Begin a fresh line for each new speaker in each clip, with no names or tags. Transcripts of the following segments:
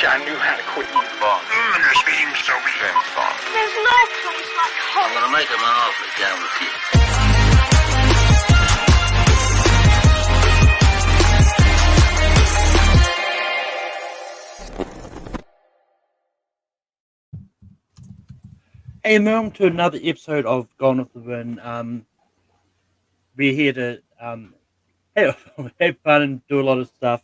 wish I knew how to quit eating bugs.
This seems so weird.
There's no place like home.
I'm gonna make him an offer down with you.
Hey, welcome to another episode of Gone Off the Wind. We're here to have fun and do a lot of stuff.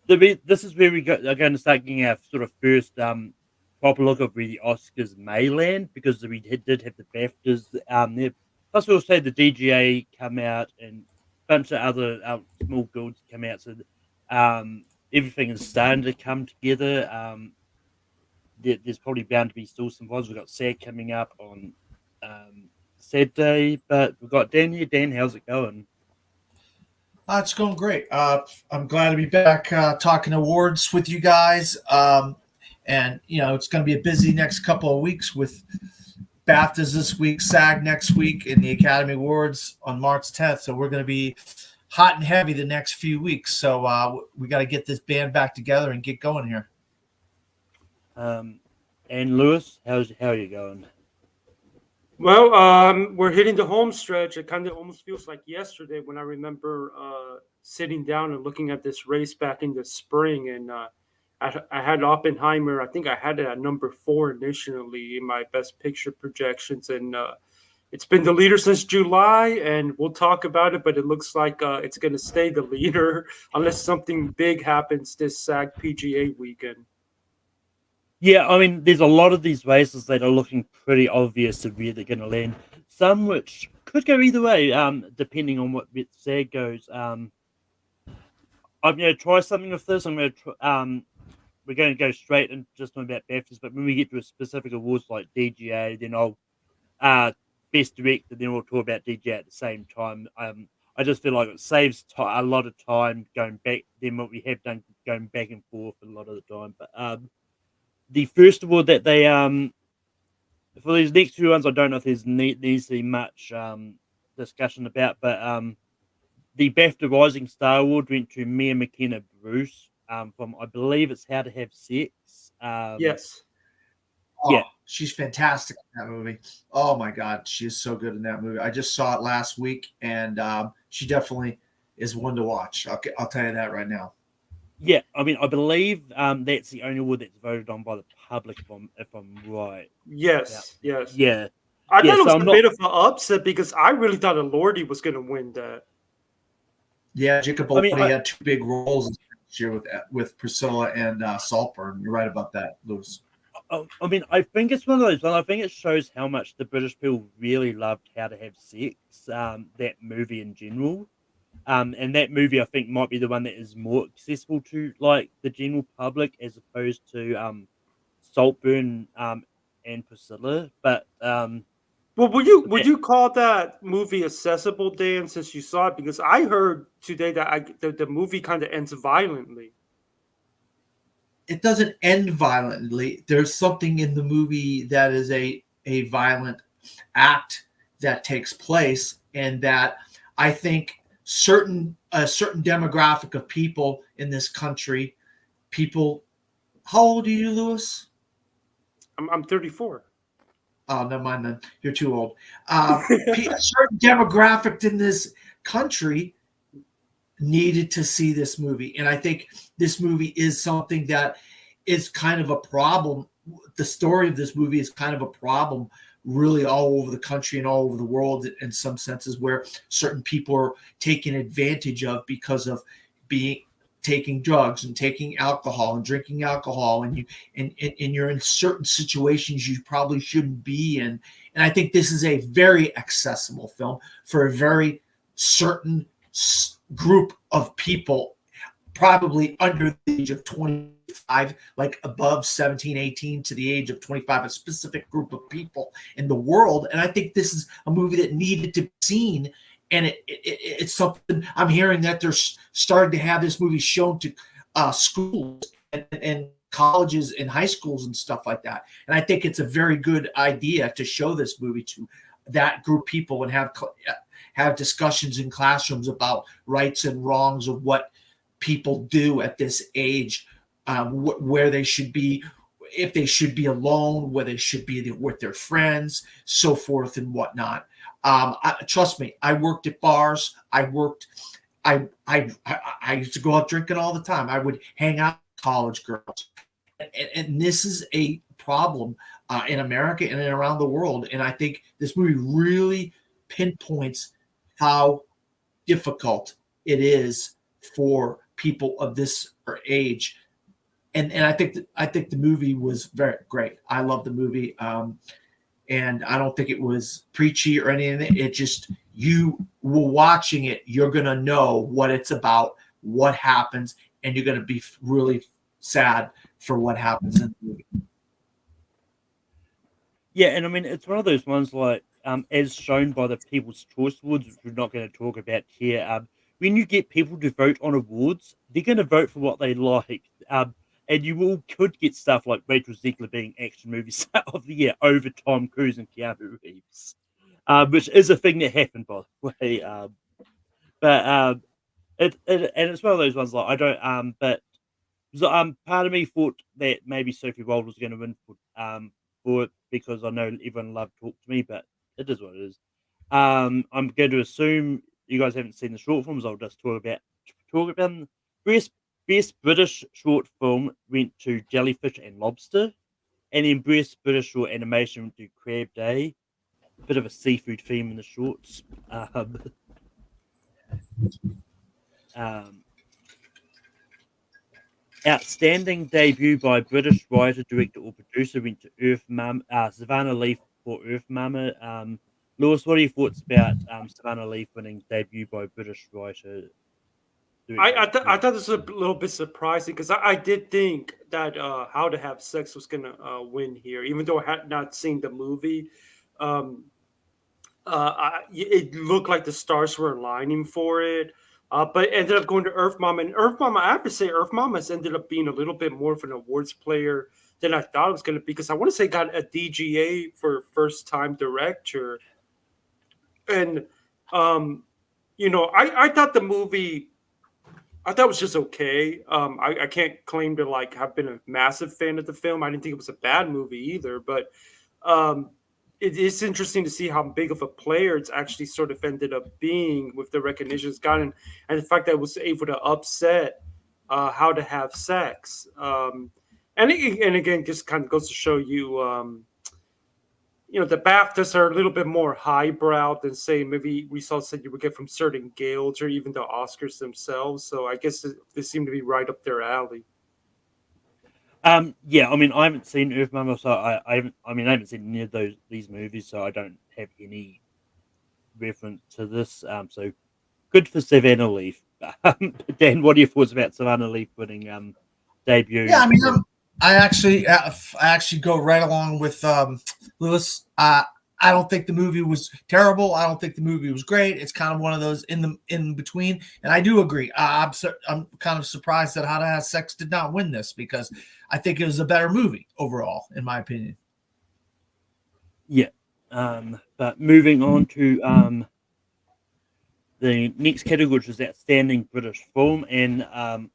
This is where are going to start getting our sort of first proper look of where the Oscars may land, because we did have the BAFTAs there. Plus, we also had the DGA come out and a bunch of other small guilds come out. So everything is starting to come together. There's probably bound to be still some vibes. We've got SAG coming up on Saturday, but we've got Dan here. Dan, how's it going?
It's going great. I'm glad to be back talking awards with you guys. And, it's going to be a busy next couple of weeks with BAFTAs this week, SAG next week, and the Academy Awards on March 10th. So we're going to be hot and heavy the next few weeks. So we got to get this band back together and get going here.
And Lewis, how are you going?
Well, we're hitting the home stretch. It kind of almost feels like yesterday when I remember sitting down and looking at this race back in the spring. And I had Oppenheimer. I think I had it at number 4 initially in my best picture projections. And it's been the leader since July, and we'll talk about it. But it looks like it's going to stay the leader unless something big happens this SAG PGA weekend.
Yeah, I mean, there's a lot of these races that are looking pretty obvious of where they're going to land. Some which could go either way, depending on what SAG goes. I'm going to try something with this. We're going to go straight and just talk about BAFTAs, but when we get to a specific awards like DGA, then I'll Best Director, then we'll talk about DGA at the same time. I just feel like it saves a lot of time going back than what we have done going back and forth a lot of the time. But the first award that they for these next few ones, I don't know if there's needs to be much discussion about, but the BAFTA Rising Star Award went to Mia McKenna Bruce from, I believe it's How to Have Sex.
Yes.
Yeah, she's fantastic in that movie. Oh my God, she is so good in that movie. I just saw it last week, and she definitely is one to watch. I'll tell you that right now.
Yeah, I mean, I believe that's the only award that's voted on by the public, if I'm right.
Yes, yes.
Yeah.
I thought it was a bit of an upset because I really thought Elordi was going to win that.
Yeah, Jacob Elordi had 2 big roles this year with Priscilla and Saltburn. You're right about that, Lewis.
I mean, I think it's one of those. I think it shows how much the British people really loved How to Have Sex, that movie in general. And that movie, I think, might be the one that is more accessible to like the general public as opposed to Saltburn and Priscilla. But
well, would you call that movie accessible, Dan? Since you saw it, because I heard today that the movie kind of ends violently.
It doesn't end violently. There's something in the movie that is a violent act that takes place, and that I think a certain demographic of people in this country, how old are you, Lewis?
I'm 34.
Oh, never mind then. You're too old. A certain demographic in this country needed to see this movie. And I think this movie is something that is kind of a problem. The story of this movie is kind of a problem really all over the country and all over the world in some senses, where certain people are taken advantage of because of taking drugs and taking alcohol and drinking alcohol, and you're in certain situations you probably shouldn't be in. And I think this is a very accessible film for a very certain group of people, probably under the age of 25, like above 17, 18 to the age of 25, a specific group of people in the world. And I think this is a movie that needed to be seen. And it's something I'm hearing that they're starting to have this movie shown to schools and colleges and high schools and stuff like that. And I think it's a very good idea to show this movie to that group of people and have discussions in classrooms about rights and wrongs of what people do at this age where they should be, if they should be alone, where they should be with their friends, so forth and whatnot. Trust me, I worked at bars. I used to go out drinking all the time. I would hang out with college girls, and this is a problem in America and around the world. And I think this movie really pinpoints how difficult it is for people of this age. And I think the movie was very great. I love the movie, and I don't think it was preachy or anything. It just, you were watching it, you're gonna know what it's about, what happens, and you're gonna be really sad for what happens in the movie.
Yeah, and I mean, it's one of those ones like, as shown by the People's Choice Awards, which we're not going to talk about here. When you get people to vote on awards, they're going to vote for what they like. And you could get stuff like Rachel Zegler being Action Movie Star of the Year over Tom Cruise and Keanu Reeves, which is a thing that happened, by the way. And it's one of those ones like, I don't, but so, part of me thought that maybe Sophie Wilde was going to win for it, because I know everyone loved Talk to Me, but it is what it is. I'm going to assume you guys haven't seen the short films. I'll just talk about them. Best British short film went to Jellyfish and Lobster, and then Best British short animation went to Crab Day. Bit of a seafood theme in the shorts. Outstanding debut by British writer, director, or producer went to Earth Mama, Savannah Leaf for Earth Mama. Lewis, what are your thoughts about Savannah Leaf winning debut by British writer?
I thought this was a little bit surprising, because I did think that How to Have Sex was going to win here, even though I had not seen the movie. It looked like the stars were aligning for it. But it ended up going to Earth Mama. And Earth Mama, I have to say, Earth Mama has ended up being a little bit more of an awards player than I thought it was going to be, because I want to say got a DGA for first time director. And, I thought the movie, I thought it was just okay. I can't claim to have been a massive fan of the film. I didn't think it was a bad movie either, but it is interesting to see how big of a player it's actually sort of ended up being with the recognition it's gotten, and the fact that it was able to upset How to Have Sex. And again, just kind of goes to show you, the BAFTAs are a little bit more highbrow than, say, maybe we said you would get from certain guilds or even the Oscars themselves. So I guess they seem to be right up their alley.
Yeah, I mean, I haven't seen Earth Mama, so I haven't seen any of these movies, so I don't have any reference to this. So good for Savannah Leaf. Dan, what are your thoughts about Savannah Leaf winning debut?
Yeah, I mean, I actually go right along with Lewis. I don't think the movie was terrible. I don't think the movie was great. It's kind of one of those in between. And I do agree. I'm kind of surprised that How to Have Sex did not win this, because I think it was a better movie overall, in my opinion.
Yeah. But moving on to the next category, which is Outstanding British Film, and I'm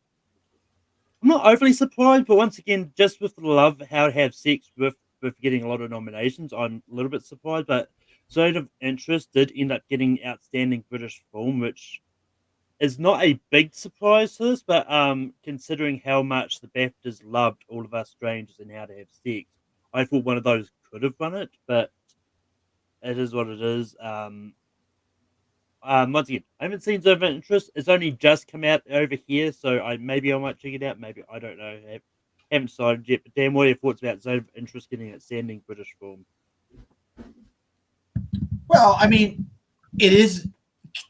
not overly surprised, but once again, just with the love How to Have Sex with getting a lot of nominations, I'm a little bit surprised, but Zone of Interest did end up getting Outstanding British Film, which is not a big surprise to this, but considering how much the BAFTAs loved All of Us Strangers and How to Have Sex, I thought one of those could have won it, but it is what it is. Once again, I haven't seen Zone of Interest. It's only just come out over here, so I might check it out. Maybe, I don't know. Haven't decided yet. But Dan, what are your thoughts about Zone of Interest getting Outstanding British Film?
Well, I mean, it is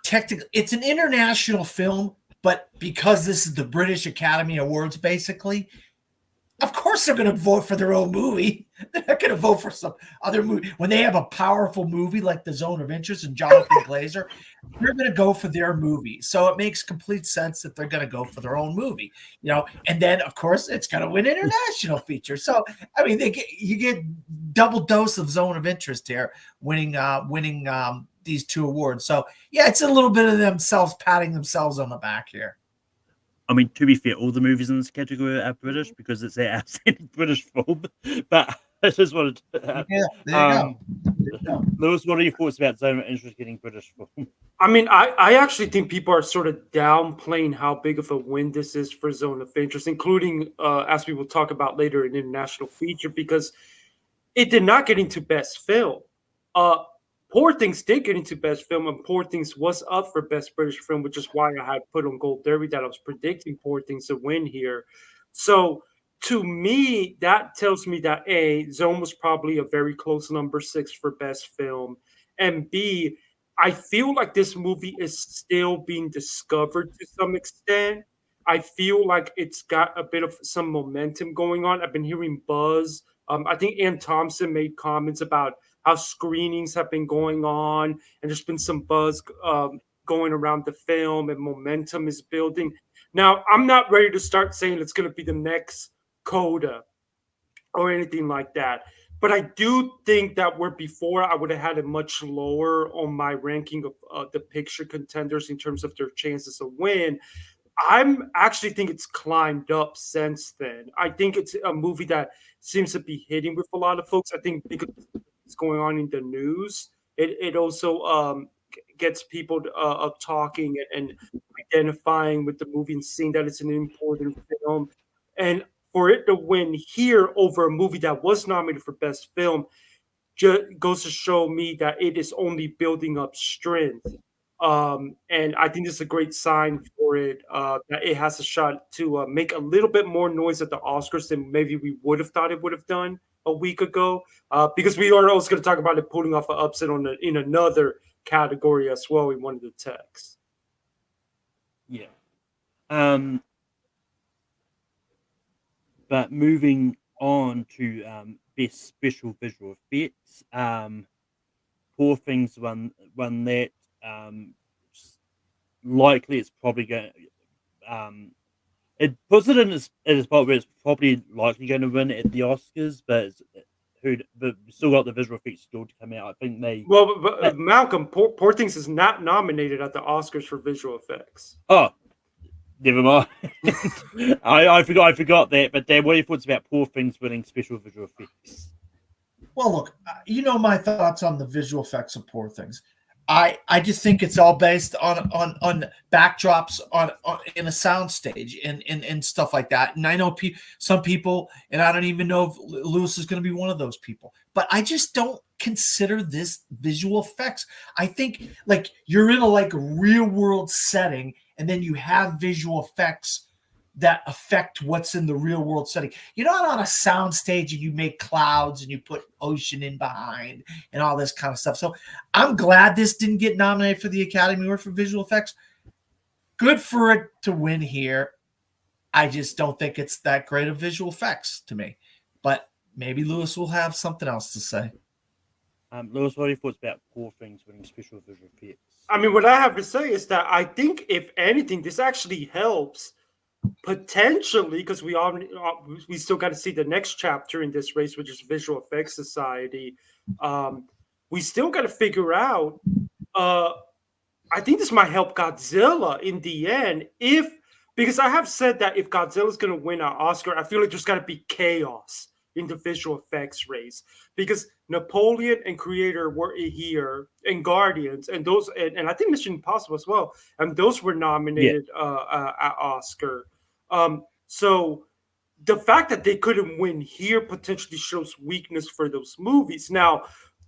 technically, it's an international film, but because this is the British Academy Awards, basically, of course they're going to vote for their own movie. They're not going to vote for some other movie. When they have a powerful movie like The Zone of Interest and Jonathan Glazer, they're going to go for their movie. So it makes complete sense that they're going to go for their own movie, and then of course it's going to win international feature. So, I mean, you get double dose of Zone of Interest here, winning these two awards. So yeah, it's a little bit of themselves patting themselves on the back here.
I mean, to be fair, all the movies in this category are British because it's an outstanding British film. But I just wanted to.
Yeah, there you go.
Lewis, what are your thoughts about Zone of Interest getting British film?
I mean, I actually think people are sort of downplaying how big of a win this is for Zone of Interest, including, as we will talk about later, an international feature, because it did not get into Best Film. Poor Things did get into Best Film, and Poor Things was up for Best British Film, which is why I had put on Gold Derby that I was predicting Poor Things to win here. So to me, that tells me that A, Zone was probably a very close number 6 for Best Film, and B, I feel like this movie is still being discovered to some extent. I feel like it's got a bit of some momentum going on. I've been hearing buzz. I think Ann Thompson made comments about how screenings have been going on, and there's been some buzz going around the film, and momentum is building. Now, I'm not ready to start saying it's going to be the next Coda or anything like that. But I do think that where before I would have had it much lower on my ranking of the picture contenders in terms of their chances of win, I'm actually think it's climbed up since then. I think it's a movie that seems to be hitting with a lot of folks. I think because it's going on in the news, it also gets people up talking and identifying with the movie and seeing that it's an important film. And for it to win here over a movie that was nominated for Best Film goes to show me that it is only building up strength. And I think this is a great sign for it, that it has a shot to make a little bit more noise at the Oscars than maybe we would have thought it would have done a week ago, because we are also going to talk about it pulling off an upset in another category as well in one of the texts.
Yeah. But moving on to best special visual effects, Poor Things won that. Likely, it's probably going. It puts it in its spot where it's probably likely going to win at the Oscars, but we still got the visual effects still to come out. I think they.
Well, but Malcolm, Poor Things is not nominated at the Oscars for visual effects.
Oh, never mind. I forgot that. But Dan, what are your thoughts about Poor Things winning special visual effects?
Well, look, you know my thoughts on the visual effects of Poor Things. I just think it's all based on backdrops on in a soundstage and stuff like that. And I know some people, and I don't even know if Lewis is going to be one of those people, but I just don't consider this visual effects. I think like you're in a real world setting, and then you have visual effects that affect what's in the real world setting. You're not on a sound stage and you make clouds and you put ocean in behind and all this kind of stuff. So I'm glad this didn't get nominated for the Academy Award for visual effects. Good for it to win here. I just don't think it's that great of visual effects to me. But maybe Lewis will have something else to say.
Lewis, what are your thoughts about Poor Things winning special visual effects?
I mean, what I have to say is that I think, if anything, this actually helps potentially, because we still got to see the next chapter in this race, which is Visual Effects Society. We still got to figure out. I think this might help Godzilla in the end, because I have said that if Godzilla's going to win an Oscar, I feel like there's got to be chaos in the visual effects race, because Napoleon and Creator were here, and Guardians, and those, and I think Mission Impossible as well, and those were nominated at Oscar. So the fact that they couldn't win here potentially shows weakness for those movies. Now,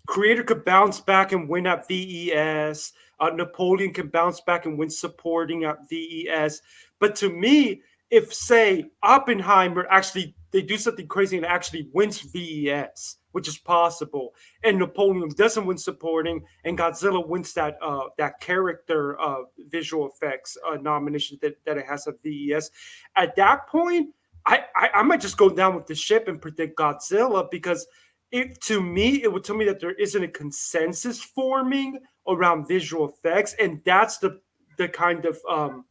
Creator could bounce back and win at VES. Napoleon can bounce back and win supporting at VES. But to me, if, say, Oppenheimer actually, they do something crazy and actually wins VES, which is possible, and Napoleon doesn't win supporting, and Godzilla wins that character visual effects nomination that it has at VES, at that point, I might just go down with the ship and predict Godzilla, because it would tell me that there isn't a consensus forming around visual effects, and that's the kind of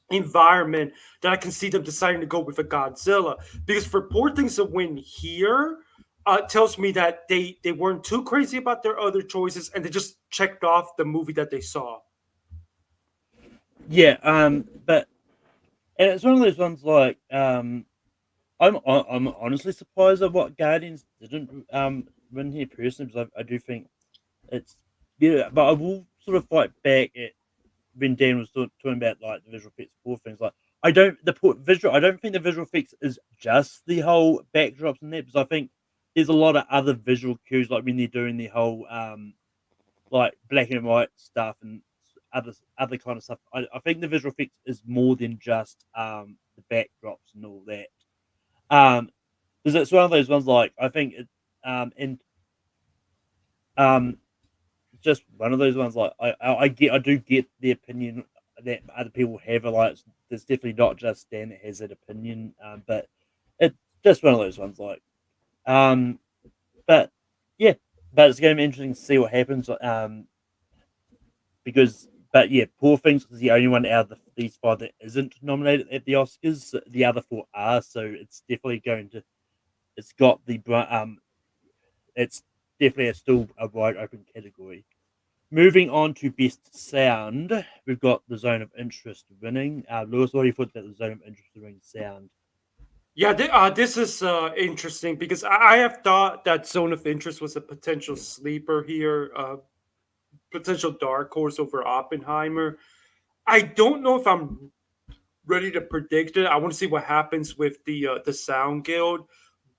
environment that I can see them deciding to go with a Godzilla. Because for Poor Things to win here tells me that they weren't too crazy about their other choices, and they just checked off the movie that they saw.
Yeah, but and it's one of those ones like I'm honestly surprised at what Guardians didn't win here personally, because I do think it's but I will sort of fight back at when Dan was talking about like the visual effects for things. Like I don't think the visual effects is just the whole backdrops and that, because I think there's a lot of other visual cues, like when they're doing the whole like black and white stuff and other kind of stuff. I think the visual effects is more than just the backdrops and all that. Because it's one of those ones like I think it and um just one of those ones like I do get the opinion that other people have. Like there's definitely not just Dan that has that opinion, but it's just one of those ones like um but yeah, but it's going to be interesting to see what happens. Because but yeah, Poor Things is the only one out of these five that isn't nominated at the Oscars. The other four are, so it's definitely going to. It's got the It's definitely still a wide open category. Moving on to best sound, we've got the Zone of Interest winning. Lewis, what do you thought about the Zone of Interest winning sound?
Yeah, this is interesting because I have thought that Zone of Interest was a potential sleeper here, potential dark horse over Oppenheimer. I don't know if I'm ready to predict it. I want to see what happens with the Sound Guild,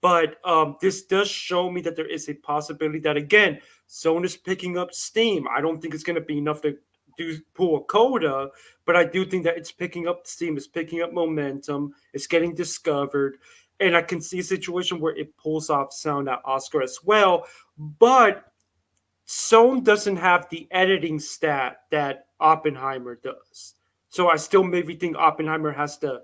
but this does show me that there is a possibility that again, Zone is picking up steam. I don't think it's going to be enough to do pull a coda, but I do think that it's picking up steam. It's picking up momentum. It's getting discovered, and I can see a situation where it pulls off Sound at Oscar as well. But Zone doesn't have the editing stat that Oppenheimer does. So I still maybe think Oppenheimer has the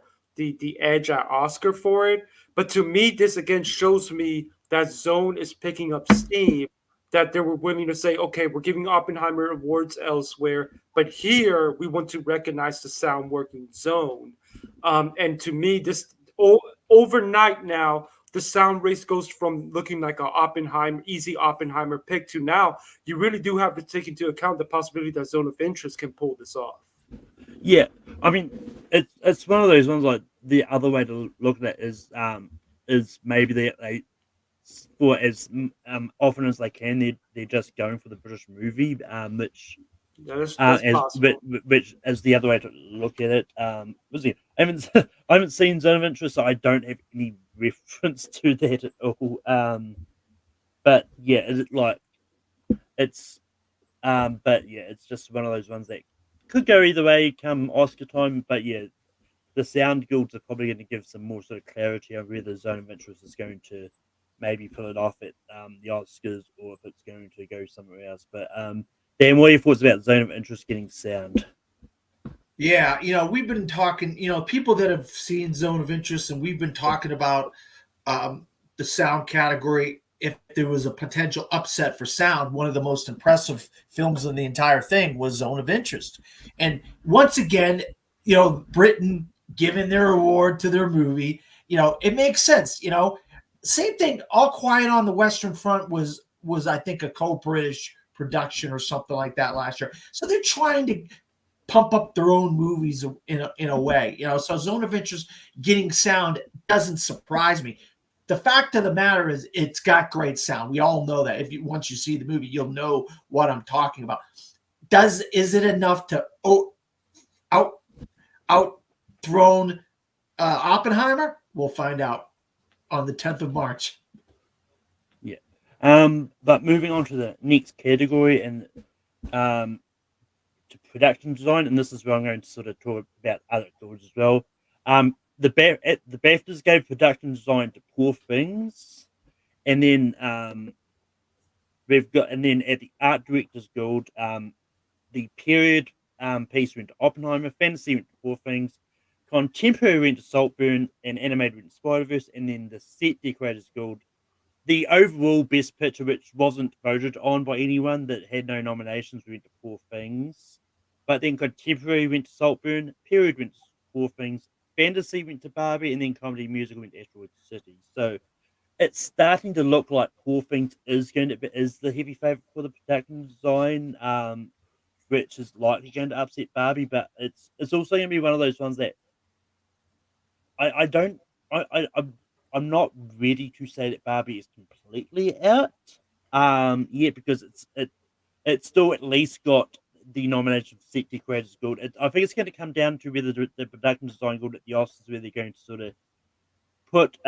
edge at Oscar for it. But to me, this again shows me that Zone is picking up steam, that they were willing to say, okay, we're giving Oppenheimer awards elsewhere, but here we want to recognize the sound working Zone. And to me, this overnight now, the sound race goes from looking like a easy Oppenheimer pick to now you really do have to take into account the possibility that Zone of Interest can pull this off.
Yeah, I mean, it's one of those ones like the other way to look at it is maybe they for as often as they can they're just going for the British movie,
That's possible.
which is the other way to look at it. Was it? I haven't seen Zone of Interest, so I don't have any reference to that at all. But yeah, it's but yeah, it's just one of those ones that could go either way come Oscar time. But yeah, the sound guilds are probably going to give some more sort of clarity on whether Zone of Interest is going to maybe pull it off at the Oscars or if it's going to go somewhere else. But Dan, what are your thoughts about Zone of Interest getting sound?
Yeah, we've been talking, people that have seen Zone of Interest, and we've been talking about the sound category. If there was a potential upset for sound, one of the most impressive films in the entire thing was Zone of Interest. And once again, Britain giving their award to their movie, it makes sense. Same thing. All Quiet on the Western Front was I think a co-British production or something like that last year. So they're trying to pump up their own movies in a way, So Zone of Interest getting sound doesn't surprise me. The fact of the matter is, it's got great sound. We all know that. Once you see the movie, you'll know what I'm talking about. Is it enough to outthrown Oppenheimer? We'll find out on the 10th of March.
Yeah. But moving on to the next category and to production design, and this is where I'm going to sort of talk about other awards as well. The BAFTAs gave production design to Poor Things, and then at the Art Directors Guild, the period piece went to Oppenheimer, fantasy went to Poor Things, contemporary went to Saltburn, and animated went to Spider-Verse, and then the Set Decorators Guild, the overall best picture, which wasn't voted on by anyone, that had no nominations, went to Poor Things. But then contemporary went to Saltburn, period went to Poor Things, fantasy went to Barbie, and then comedy musical went to Asteroid City. So it's starting to look like Poor Things is the heavy favorite for the production design, which is likely going to upset Barbie. But it's also going to be one of those ones that I don't I'm not ready to say that Barbie is completely out. Yeah, because it's still at least got the nomination for Set Decorators Guild. I think it's going to come down to whether the production design guild at the Oscars, whether they're going to sort of put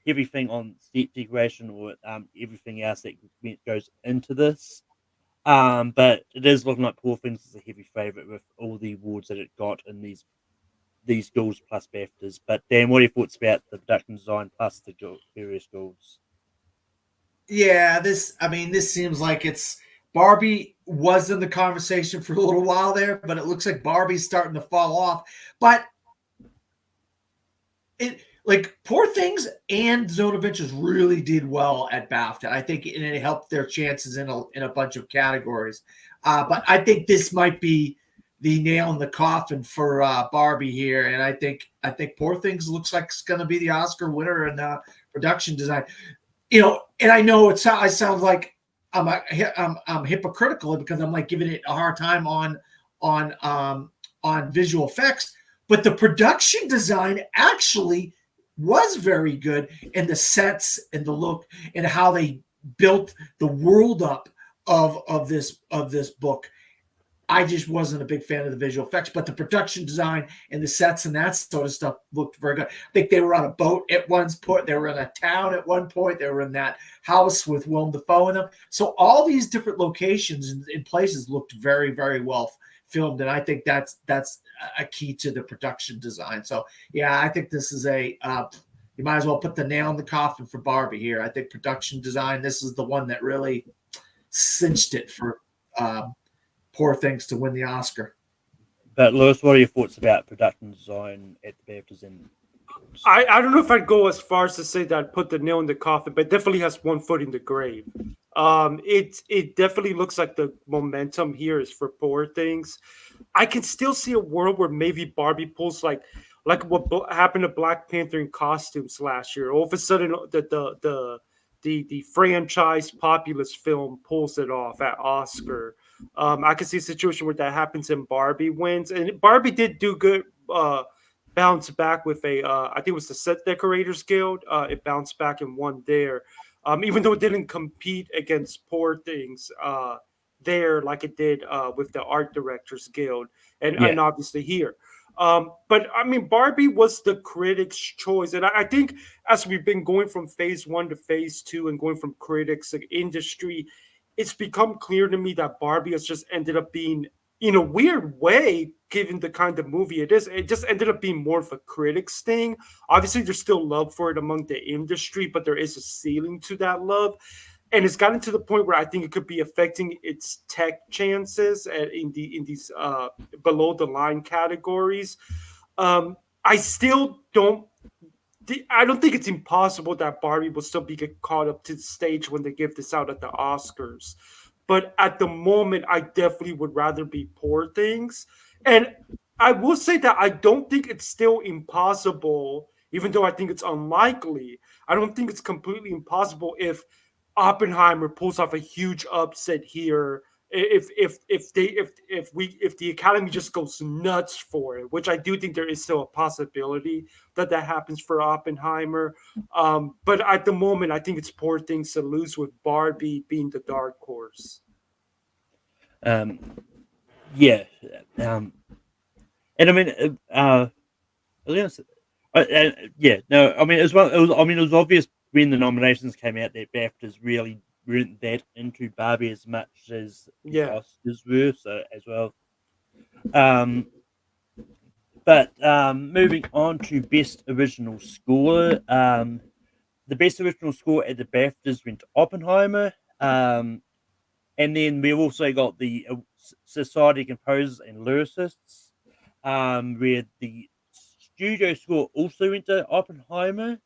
everything on set decoration or everything else that goes into this. But it is looking like Poor Things is a heavy favorite with all the awards that it got in these guilds plus BAFTAs. But Dan, what are your thoughts about the production design plus the various guilds?
Yeah, this seems like it's Barbie was in the conversation for a little while there, but it looks like Barbie's starting to fall off. But it like Poor Things and Zone of Interest really did well at BAFTA. I think and it helped their chances in a bunch of categories. But I think this might be the nail in the coffin for Barbie here, and I think Poor Things looks like it's going to be the Oscar winner in production design. And I know I sound like I'm hypocritical because I'm like giving it a hard time on visual effects, but the production design actually was very good, and the sets and the look and how they built the world up of this book. I just wasn't a big fan of the visual effects, but the production design and the sets and that sort of stuff looked very good. I think they were on a boat at one point. They were in a town at one point. They were in that house with Willem Dafoe in them. So all these different locations and places looked very, very well filmed, and I think that's a key to the production design. So yeah, I think this is you might as well put the nail in the coffin for Barbie here. I think production design, this is the one that really cinched it for Poor Things to win the Oscar.
But Lewis, what are your thoughts about production design at the BAFTAs? And
I don't know if I'd go as far as to say that I'd put the nail in the coffin, but it definitely has one foot in the grave. It definitely looks like the momentum here is for Poor Things. I can still see a world where maybe Barbie pulls like what happened to Black Panther in costumes last year. All of a sudden, the franchise populist film pulls it off at Oscar. I could see a situation where that happens and Barbie wins, and Barbie did do good. Bounce back with I think it was the Set Decorators Guild. It bounced back and won there, even though it didn't compete against Poor Things there like it did with the Art Directors Guild, and obviously here. But I mean, Barbie was the critics' choice, and I think as we've been going from phase one to phase two, and going from critics to industry, it's become clear to me that Barbie has just ended up being, in a weird way, given the kind of movie it is, it just ended up being more of a critics thing. Obviously, there's still love for it among the industry, but there is a ceiling to that love. And it's gotten to the point where I think it could be affecting its tech chances in these below the line categories. I still don't. I don't think it's impossible that Barbie will still be get caught up to the stage when they give this out at the Oscars. But at the moment, I definitely would rather be Poor Things. And I will say that I don't think it's still impossible, even though I think it's unlikely. I don't think it's completely impossible if Oppenheimer pulls off a huge upset here. If the Academy just goes nuts for it, which I do think there is still a possibility that happens for Oppenheimer. But at the moment, I think it's Poor Things to lose, with Barbie being the dark horse.
yeah, and I mean, yeah, no, I mean, as well, it was obvious when the nominations came out that BAFTAs really weren't that into Barbie as much as the Oscars were, so as well. But moving on to Best Original Score, the Best Original Score at the BAFTAs went to Oppenheimer, and then we also got the Society of Composers and Lyricists, where the studio score also went to Oppenheimer,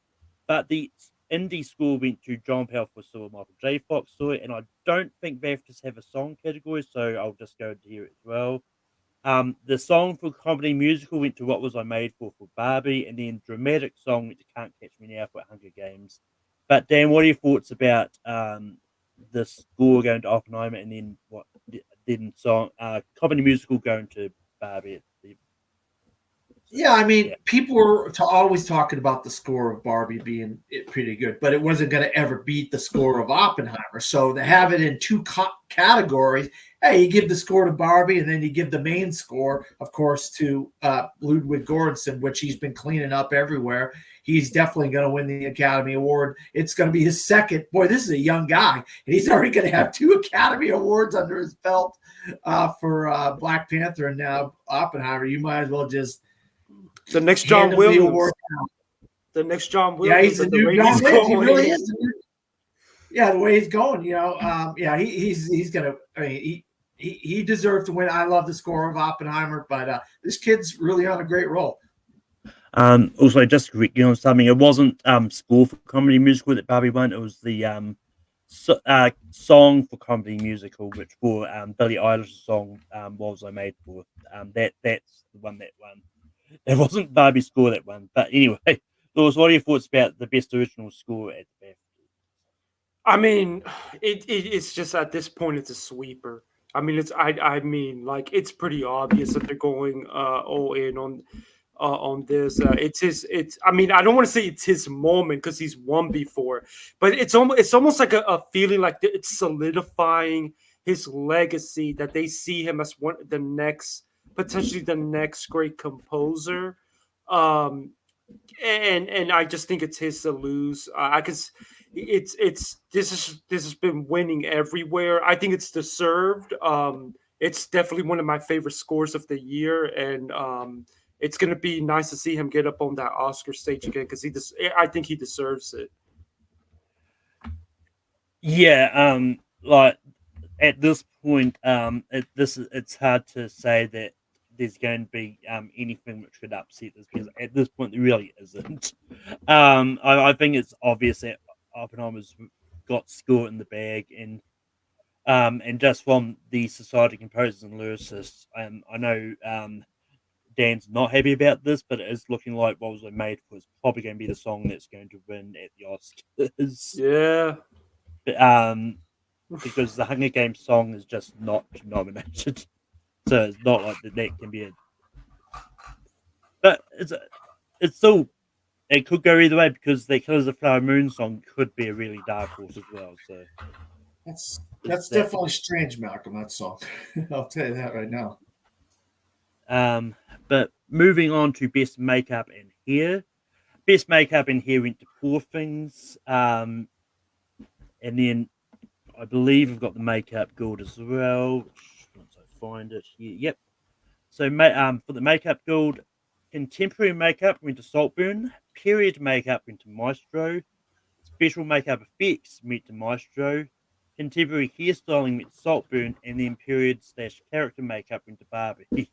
but the indie score went to John Powell for Silver, Michael J. Fox for it, and I don't think BAFTAs have a song category, so I'll just go to here as well. The song for comedy musical went to What Was I Made For Barbie, and then dramatic song went to Can't Catch Me Now for Hunger Games. But Dan, what are your thoughts about the score going to Oppenheimer, and then song comedy musical going to Barbie?
Yeah, I mean,
Yeah.
people were always talking about the score of Barbie being pretty good, but it wasn't going to ever beat the score of Oppenheimer. So to have it in two categories, hey, you give the score to Barbie, and then you give the main score, of course, to Ludwig Göransson, which he's been cleaning up everywhere. He's definitely going to win the Academy Award. It's going to be his second. Boy, this is a young guy, and he's already going to have 2 Academy Awards under his belt for Black Panther and now Oppenheimer. You might as well just
The next
hand
John
him the
Williams.
award.
The next John
Yeah,
Williams.
he's the new John Williams. He really is. Yeah, the way he's going, yeah, he's gonna. I mean, he deserved to win. I love the score of Oppenheimer, but this kid's really on a great roll.
Also, just correctly on something, it wasn't score for comedy musical that Barbie won. It was the song for comedy musical, which for Billie Eilish's song "What Was I Made For." That's the one that won. It wasn't Barbie's score that won. But anyway, Lewis, what are your thoughts about the best original score at the BAFTAs?
I mean, it's just at this point it's a sweeper. I mean, I mean, like it's pretty obvious that they're going all in on this. It's. I mean, I don't want to say it's his moment because he's won before, but it's almost like a feeling like it's solidifying his legacy that they see him as potentially the next great composer. Um, and I just think it's his to lose. I could. This has been winning everywhere. I think it's deserved. It's definitely one of my favorite scores of the year, and it's gonna be nice to see him get up on that Oscar stage again because I think he deserves it.
Yeah, like at this point, it's hard to say that there's going to be anything which could upset this because at this point there really isn't. I think it's obvious that Oppenheimer's got score in the bag, and just from the Society of Composers and Lyricists, I know Dan's not happy about this, but it is looking like What Was I Made For is probably going to be the song that's going to win at the Oscars.
Yeah.
But, because the Hunger Games song is just not nominated, so it's not like that can be a. But it's still it could go either way because the Killers of Flower Moon song could be a really dark horse as well. So
That's definitely strange, Malcolm. That song. I'll tell you that right now.
But moving on to best makeup and hair. Best makeup and hair went to Poor Things. And then I believe I've got the makeup guild as well. Once I find it here. Yep. So for the makeup guild, contemporary makeup went to Saltburn. Period makeup went to Maestro. Special makeup effects went to Maestro. Contemporary hairstyling went to Saltburn. And then period/character makeup went to Barbie.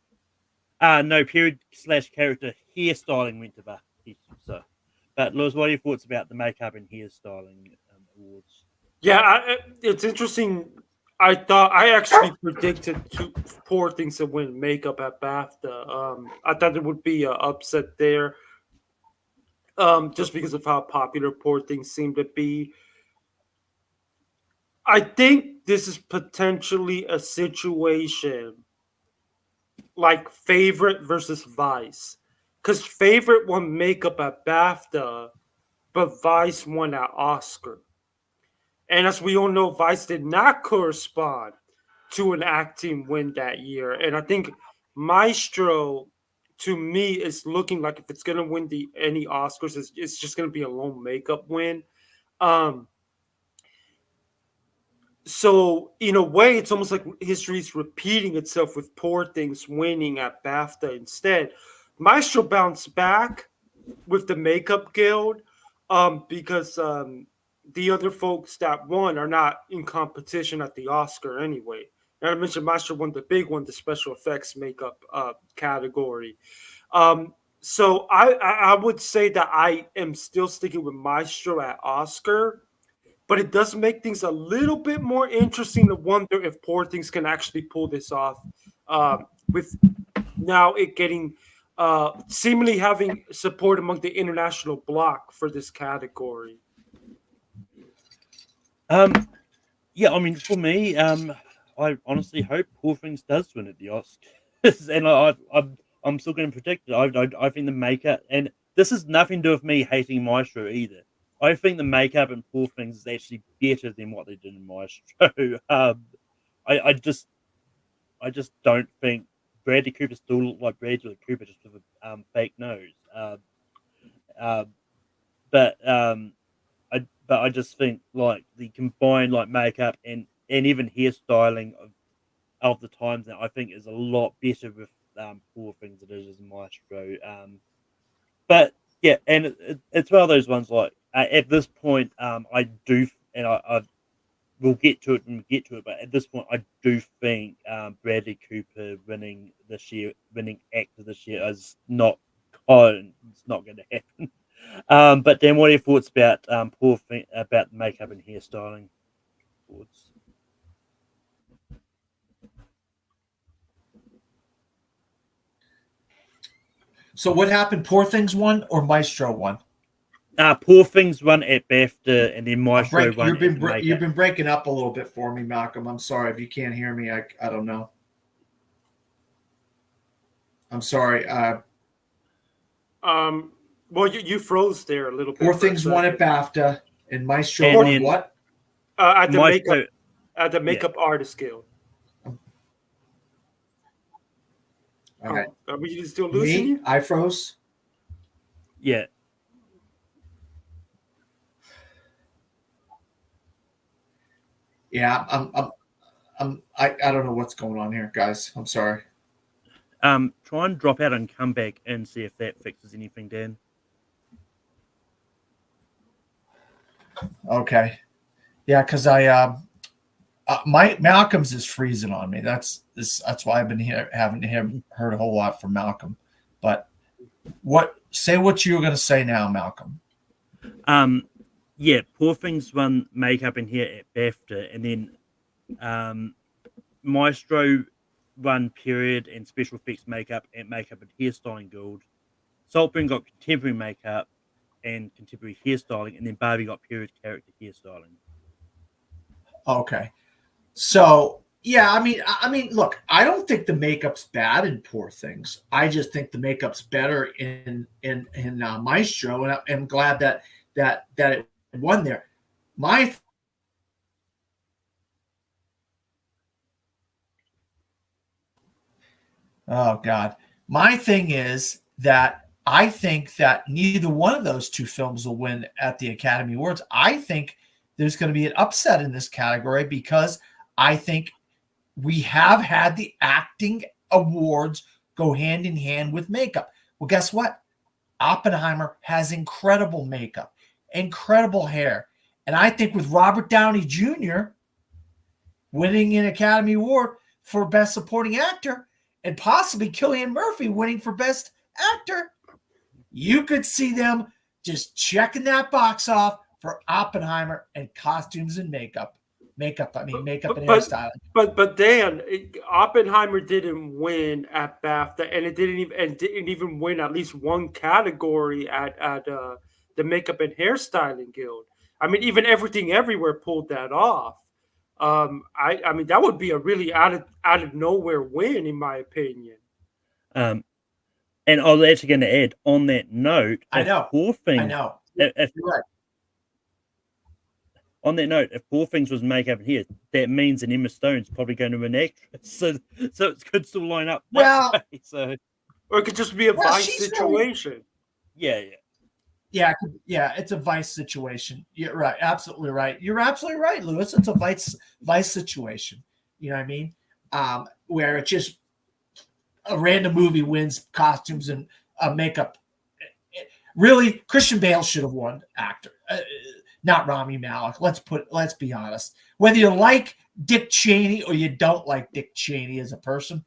No, period/character hairstyling went to Barbie. So, but Lewis, what are your thoughts about the makeup and hairstyling awards?
Yeah, it's interesting. I actually predicted Poor Things to win makeup at BAFTA. I thought there would be an upset there, just because of how popular Poor Things seem to be. I think this is potentially a situation like Favorite versus Vice, because Favorite won makeup at BAFTA, but Vice won at Oscar. And as we all know, Vice did not correspond to an acting win that year. And I think Maestro, to me, is looking like if it's going to win any Oscars, it's just going to be a lone makeup win. Um, so in a way, it's almost like history is repeating itself with Poor Things winning at BAFTA instead. Maestro bounced back with the Makeup Guild because the other folks that won are not in competition at the Oscar anyway. And I mentioned Maestro won the big one, the special effects makeup category. So I would say that I am still sticking with Maestro at Oscar, but it does make things a little bit more interesting to wonder if Poor Things can actually pull this off with now it getting seemingly having support among the international bloc for this category.
Yeah, I mean, for me, I honestly hope Poor Things does win at the Oscars, and I I'm still going to predict it. I think the makeup, and this has nothing to do with me hating Maestro either. I think the makeup in Poor Things is actually better than what they did in Maestro. I just don't think Bradley Cooper still looked like Bradley Cooper just with a fake nose. Uh, but I just think like the combined like makeup and even hairstyling of the times now I think is a lot better with Poor Things than it is in Maestro. But yeah, and it's one of those ones like at this point I do and I we'll get to it when we get to it, but at this point I do think Bradley Cooper winning actor this year is not it's not going to happen. But then, what are your thoughts about about makeup and hairstyling? Thoughts?
So what happened? Poor Things won or Maestro won?
Poor Things won at BAFTA, and then Maestro won
You've
at makeup.
been breaking up a little bit for me, Malcolm. I'm sorry if you can't hear me. I don't know. I'm sorry.
Well, you froze there a little bit.
Poor Things won at BAFTA, and Maestro
And
won
then-
what?
At the
Maestro,
makeup artist guild.
All right.
Are we still losing
Me?
you?
I froze.
yeah.
Yeah, I don't know what's going on here, guys. I'm sorry.
Try and drop out and come back and see if that fixes anything, Dan.
Okay. Yeah, because my Malcolm's is freezing on me. That's why I've been haven't heard a whole lot from Malcolm. But say what you were going to say now, Malcolm.
Yeah, Poor Things won makeup in here at BAFTA, and then Maestro won period and special effects makeup and hairstyling guild. Saltburn got contemporary makeup and contemporary hairstyling, and then Barbie got period character hairstyling.
Okay. So yeah, I mean, look, I don't think the makeup's bad in Poor Things. I just think the makeup's better in Maestro, and I'm glad that it won there. Oh God, my thing is that I think that neither one of those two films will win at the Academy Awards. I think there's going to be an upset in this category because I think we have had the acting awards go hand in hand with makeup. Well, guess what? Oppenheimer has incredible makeup, incredible hair. And I think with Robert Downey Jr. winning an Academy Award for Best Supporting Actor and possibly Cillian Murphy winning for Best Actor, you could see them just checking that box off for Oppenheimer and costumes and makeup. Makeup and hairstyling.
But Dan, Oppenheimer didn't win at BAFTA, and it didn't even win at least one category at the Makeup and Hairstyling Guild. I mean, even Everything Everywhere pulled that off. I mean that would be a really out of nowhere win, in my opinion.
And I was actually going to add on that note.
Poor Things. I know.
If,
You're right.
On that note, if Poor Things was makeup in here, that means an Emma Stone's probably going to win actress. So it could still line up.
Well,
so
or it could just be a Vice situation.
Yeah.
Yeah, it's a Vice situation. You're right, absolutely right. You're absolutely right, Lewis. It's a Vice situation. You know what I mean? Where it's just a random movie wins costumes and makeup. Really, Christian Bale should have won actor. Not Rami Malek. Let's be honest. Whether you like Dick Cheney or you don't like Dick Cheney as a person,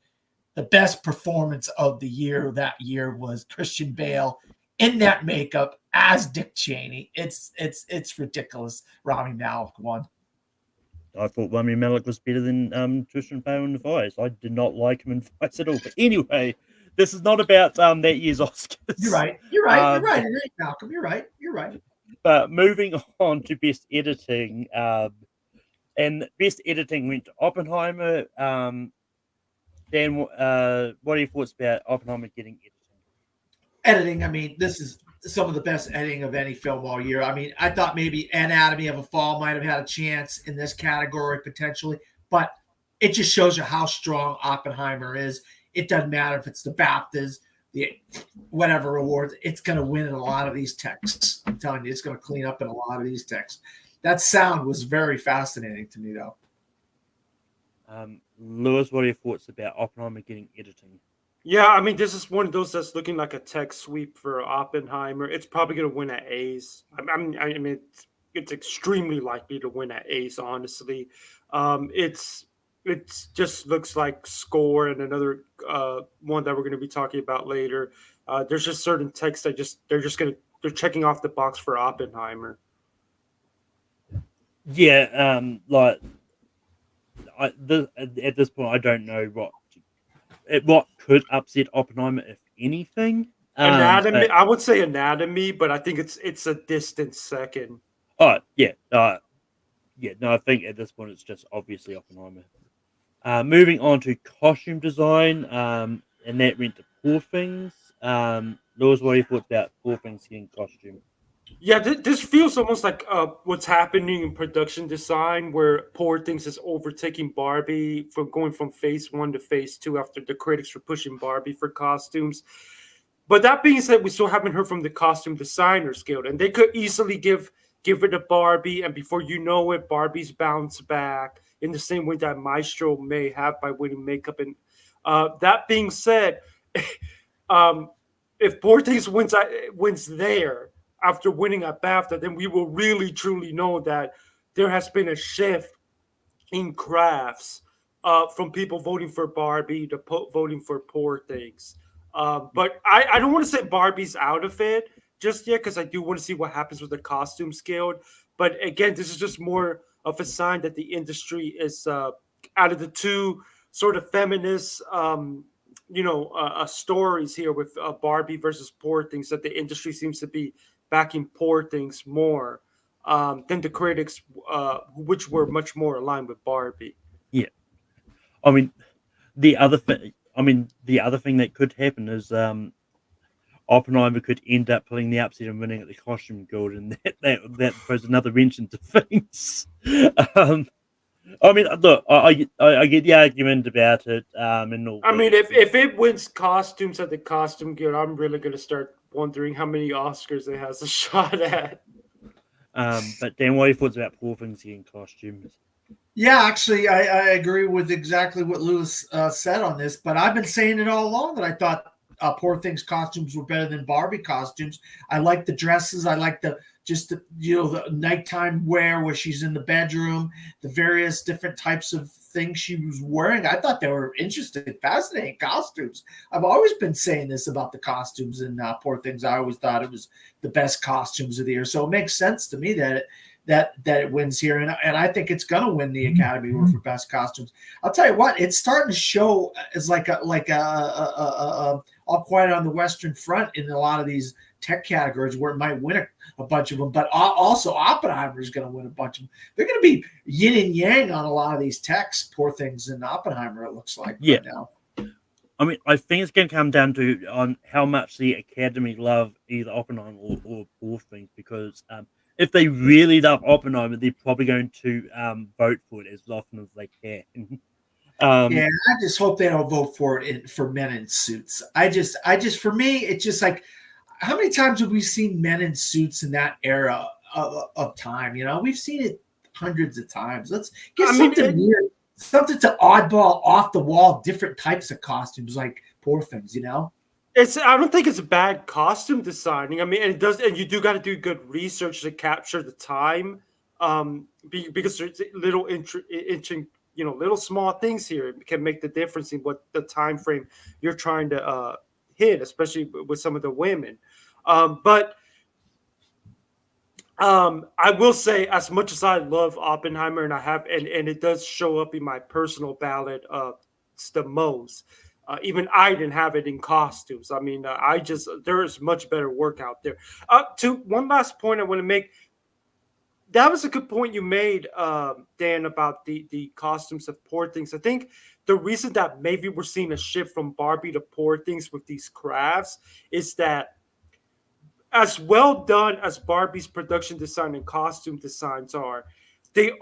the best performance of the year that year was Christian Bale in that makeup as Dick Cheney. It's ridiculous. Rami Malek won.
I thought Rami Malek was better than Christian Bale in Vice. I did not like him in Vice at all. But anyway, this is not about that year's Oscars.
You're right, Malcolm. You're right.
But moving on to Best Editing, and Best Editing went to Oppenheimer, Dan, what are your thoughts about Oppenheimer getting
Editing, I mean, this is some of the best editing of any film all year. I mean, I thought maybe Anatomy of a Fall might have had a chance in this category potentially, but it just shows you how strong Oppenheimer is. It doesn't matter if it's the BAFTAs, the whatever awards, it's going to win in a lot of these texts. I'm telling you, it's going to clean up in a lot of these texts. That sound was very fascinating to me, though.
Lewis, what are your thoughts about Oppenheimer getting editing?
Yeah, I mean, this is one of those that's looking like a tech sweep for Oppenheimer. It's probably going to win at A's. I mean, it's extremely likely to win at A's. Honestly, it's just looks like Score and another one that we're going to be talking about later. There's just certain texts that they're checking off the box for Oppenheimer.
Yeah, like at this point, I don't know what could upset Oppenheimer, if anything.
Anatomy, I would say Anatomy, but I think it's a distant second.
Oh yeah, yeah. No, I think at this point it's just obviously Oppenheimer. Moving on to costume design, and that went to Poor Things. Lewis, what are your thoughts about Poor Things getting costume?
Yeah, this feels almost like what's happening in production design, where Poor Things is overtaking Barbie from going from phase one to phase two after the critics were pushing Barbie for costumes. But that being said, we still haven't heard from the Costume Designers Guild, and they could easily give it to Barbie, and before you know it, Barbie's bounce back in the same way that Maestro may have by winning makeup. And that being said, um, if Poor Things wins there after winning at BAFTA, then we will really truly know that there has been a shift in crafts from people voting for Barbie to voting for Poor Things. But I don't want to say Barbie's out of it just yet because I do want to see what happens with the costume scale. But again, this is just more of a sign that the industry is out of the two sort of feminist, stories here with Barbie versus Poor Things, that the industry seems to be backing Poor Things more than the critics, which were much more aligned with Barbie.
Yeah, I mean the other thing. The other thing that could happen is Oppenheimer could end up pulling the upset and winning at the costume guild, and that throws another wrench into things. Look, I get the argument about it. And all.
I mean, if it wins costumes at the costume guild, I'm really going to start wondering how many Oscars it has a shot at.
But Dan, what are your thoughts about Poor Things getting costumes?
Yeah, actually, I agree with exactly what Lewis said on this, but I've been saying it all along that I thought Poor Things costumes were better than Barbie costumes. I like the dresses. I like the nighttime wear where she's in the bedroom, the various different types of things she was wearing. I thought they were interesting, fascinating costumes. I've always been saying this about the costumes in Poor Things. I always thought it was the best costumes of the year. So it makes sense to me that it wins here, and I think it's going to win the Academy Award for Best Costumes. I'll tell you what, it's starting to show as like a All Quiet on the Western Front in a lot of these tech categories where it might win a bunch of them, but also Oppenheimer is going to win a bunch of them. They're going to be yin and yang on a lot of these techs, Poor Things, and Oppenheimer, it looks like right now.
I mean, I think it's going to come down to on how much the Academy love either Oppenheimer or Poor Things, because if they really love Oppenheimer, they're probably going to vote for it as often as they can.
I just hope they don't vote for it for men in suits. I just, for me, it's just like, how many times have we seen men in suits in that era of time? You know, we've seen it hundreds of times. Let's get something weird, something to oddball, off the wall, different types of costumes like Poor Things. You know.
I don't think it's bad costume designing. I mean, and you do got to do good research to capture the time, because there's little little small things here can make the difference in what the time frame you're trying to hit, especially with some of the women. But I will say, as much as I love Oppenheimer, and and it does show up in my personal ballot, it's the most. Even I didn't have it in costumes. I mean, there is much better work out there. To one last point I want to make. That was a good point you made, Dan, about the costumes of Poor Things. I think the reason that maybe we're seeing a shift from Barbie to Poor Things with these crafts is that as well done as Barbie's production design and costume designs are, they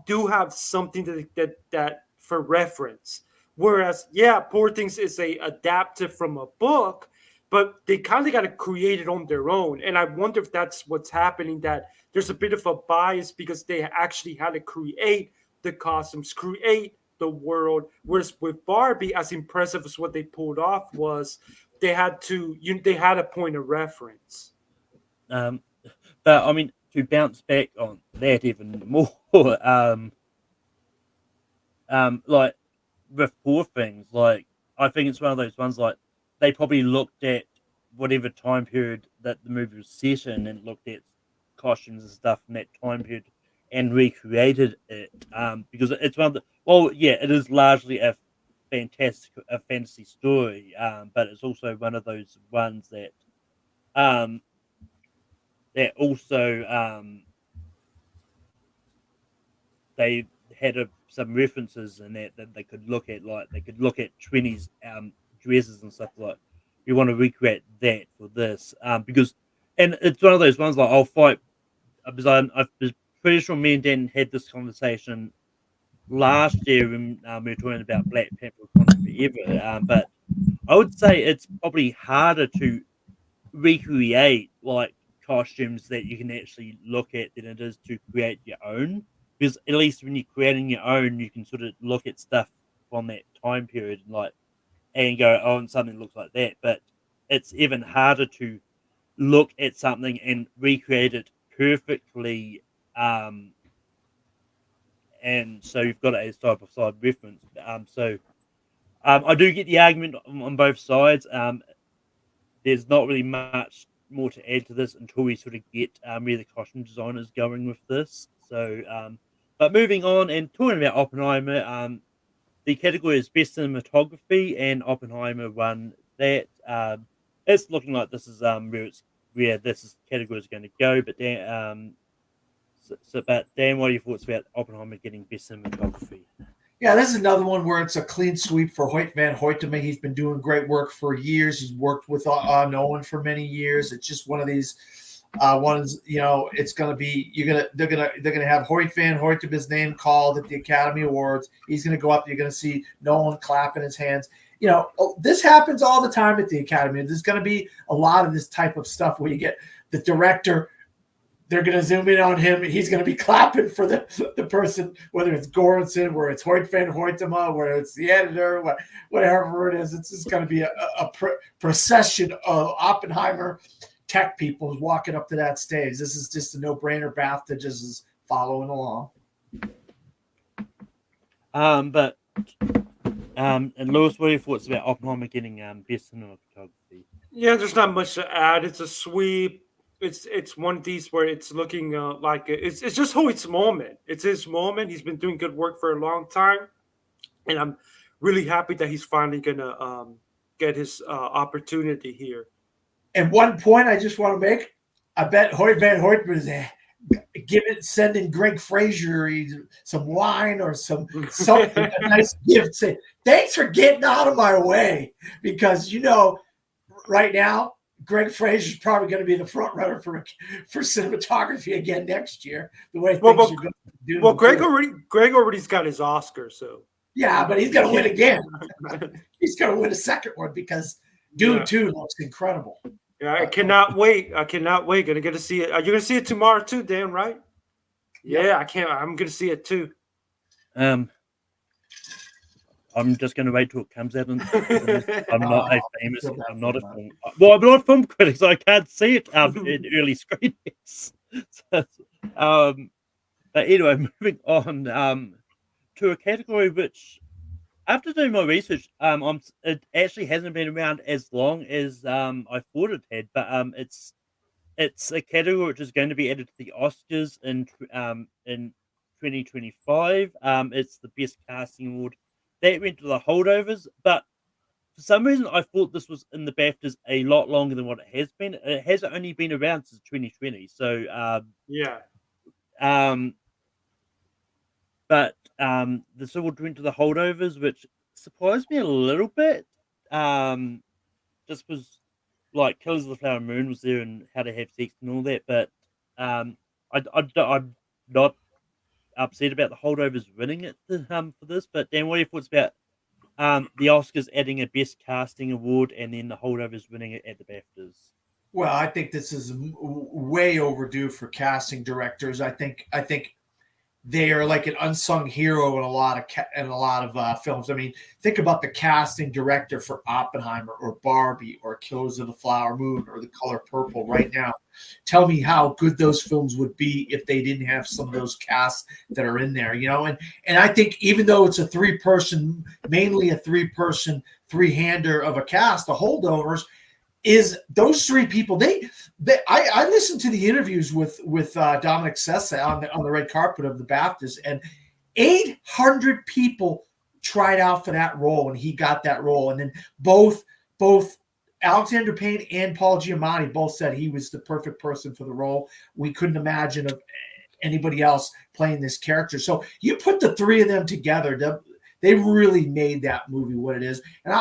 do have something that for reference. Whereas, yeah, Poor Things is a adaptive from a book, but they kind of got to create it on their own. And I wonder if that's what's happening. That there's a bit of a bias because they actually had to create the costumes, create the world. Whereas with Barbie, as impressive as what they pulled off was, they had a point of reference.
Um, but I mean, to bounce back on that even more, like with Poor Things, like I think it's one of those ones like they probably looked at whatever time period that the movie was set in and looked at costumes and stuff from that time period and recreated it. Because it's one of the yeah, it is largely a fantasy story. But it's also one of those ones that um also they had some references in that they could look at, like they could look at 20s dresses and stuff, like you want to recreate that for this because and it's one of those ones like I'll fight because I'm pretty sure me and Dan had this conversation last year when we were talking about Black Panther Wakanda Forever, but I would say it's probably harder to recreate like costumes that you can actually look at than it is to create your own. Because at least when you're creating your own, you can sort of look at stuff from that time period and like and go, oh, and something looks like that. But it's even harder to look at something and recreate it perfectly. And so you've got it as side by side reference. I do get the argument on both sides. There's not really much more to add to this until we sort of get where the costume designers going with this. So, but moving on and talking about Oppenheimer, the category is best cinematography, and Oppenheimer won that. It's looking like this is where this category is going to go. But Dan, but Dan, what are your thoughts about Oppenheimer getting best cinematography?
Yeah, this is another one where it's a clean sweep for Hoyt van Hoytema. He's been doing great work for years. He's worked with Nolan for many years. It's just one of these ones. You know, it's going to be they're gonna have Hoyt van Hoytema's name called at the Academy Awards. He's going to go up. You're going to see Nolan clapping his hands. You know, this happens all the time at the Academy. There's going to be a lot of this type of stuff where you get the director. They're going to zoom in on him. He's going to be clapping for the person, whether it's Goranson, where it's Hoyt van Hoytema, where it's the editor, whatever it is. It's just going to be a procession of Oppenheimer tech people walking up to that stage. This is just a no-brainer. BAFTA just is following along.
And Lewis, what are your thoughts about Oppenheimer getting best cinematography?
Yeah, there's not much to add. It's a sweep. It's one of these where it's looking like it's just Hoyt's moment. It's his moment. He's been doing good work for a long time, and I'm really happy that he's finally gonna get his opportunity here.
And one point I just want to make: I bet Hoyt van Hoytema is sending Greg Fraser some wine or something, a nice gift. Say thanks for getting out of my way, because right now. Greg Fraser is probably going to be the front runner for cinematography again next year. The way things are going to do.
Well, Greg already's got his Oscar, so
yeah, but he's going to win again. He's going to win a second one because Dune 2 looks incredible.
Yeah, I cannot wait. Gonna get to see it. Are you going to see it tomorrow too, Dan? Right? Yeah, I can't. I'm going to see it too.
I'm just going to wait till it comes out. I'm not a film. Well, I'm not a film critic, so I can't see it in early screenings. But anyway, moving on to a category which, after doing my research, it actually hasn't been around as long as I thought it had. But it's a category which is going to be added to the Oscars in 2025. It's the Best Casting Award. That went to the holdovers, but for some reason I thought this was in the BAFTAs a lot longer than what it has been. It has only been around since 2020. So but this award went to the holdovers, which surprised me a little bit. Just was like Killers of the Flower Moon was there and How to Have Sex and all that, but I'm not upset about the holdovers winning it for this. But Dan, what are your thoughts about the Oscars adding a Best Casting award and then the holdovers winning it at the BAFTAs?
Well, I think this is way overdue for casting directors. I think they are like an unsung hero in a lot of films. I mean, think about the casting director for Oppenheimer or Barbie or Killers of the Flower Moon or The Color Purple right now. Tell me how good those films would be if they didn't have some of those casts that are in there, And I think even though it's mainly a three-person, three-hander of a cast, the holdovers, is those three people. I listened to the interviews with Dominic Sessa on the red carpet of the BAFTAs, and 800 people tried out for that role, and he got that role. And then both Alexander Payne and Paul Giamatti both said he was the perfect person for the role. We couldn't imagine of anybody else playing this character. So you put the three of them together, they really made that movie what it is. And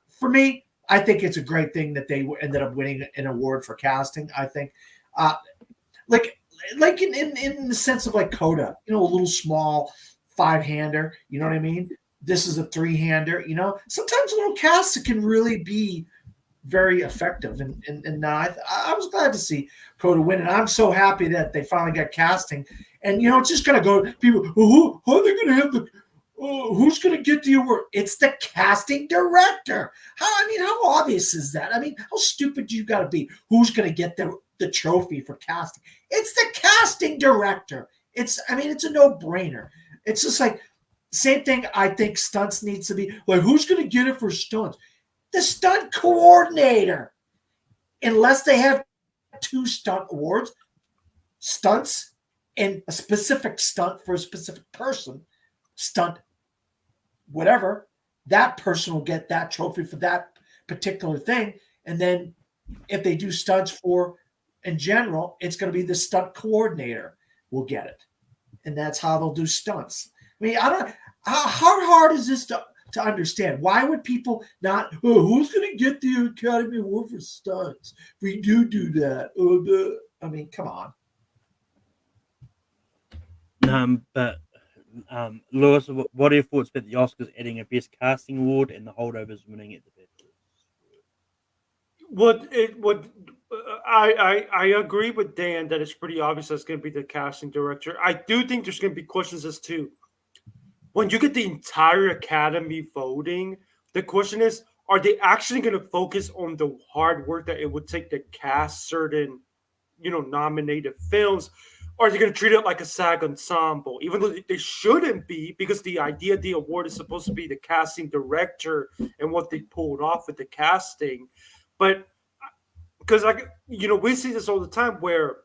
for me, I think it's a great thing that they ended up winning an award for casting. I think, like in the sense of like Coda, a little small five-hander. You know what I mean? This is a three-hander. Sometimes little casts can really be very effective, and I was glad to see Coda win, and I'm so happy that they finally got casting. And it's just gonna go people. Who are they gonna have the? Who's going to get the award? It's the casting director. How obvious is that? How stupid do you got to be? Who's going to get the trophy for casting? It's the casting director. It's a no-brainer. It's just like, same thing I think stunts needs to be. Like, who's going to get it for stunts? The stunt coordinator. Unless they have 2 stunt awards, stunts and a specific stunt for a specific person, stunt whatever, that person will get that trophy for that particular thing. And then if they do stunts for, in general, it's going to be the stunt coordinator will get it. And that's how they'll do stunts. How hard is this to understand? Why would people not, who's going to get the Academy Award for stunts? We do that. Come on.
But Lewis, what are your thoughts about the Oscars adding a Best Casting award and the holdovers winning at the BAFTAs?
I agree with Dan that it's pretty obvious that's going to be the casting director. I do think there's going to be questions as to when you get the entire Academy voting. The question is, are they actually going to focus on the hard work that it would take to cast certain, nominated films? Or are they going to treat it like a SAG ensemble, even though they shouldn't be, because the idea of the award is supposed to be the casting director and what they pulled off with the casting. But because we see this all the time where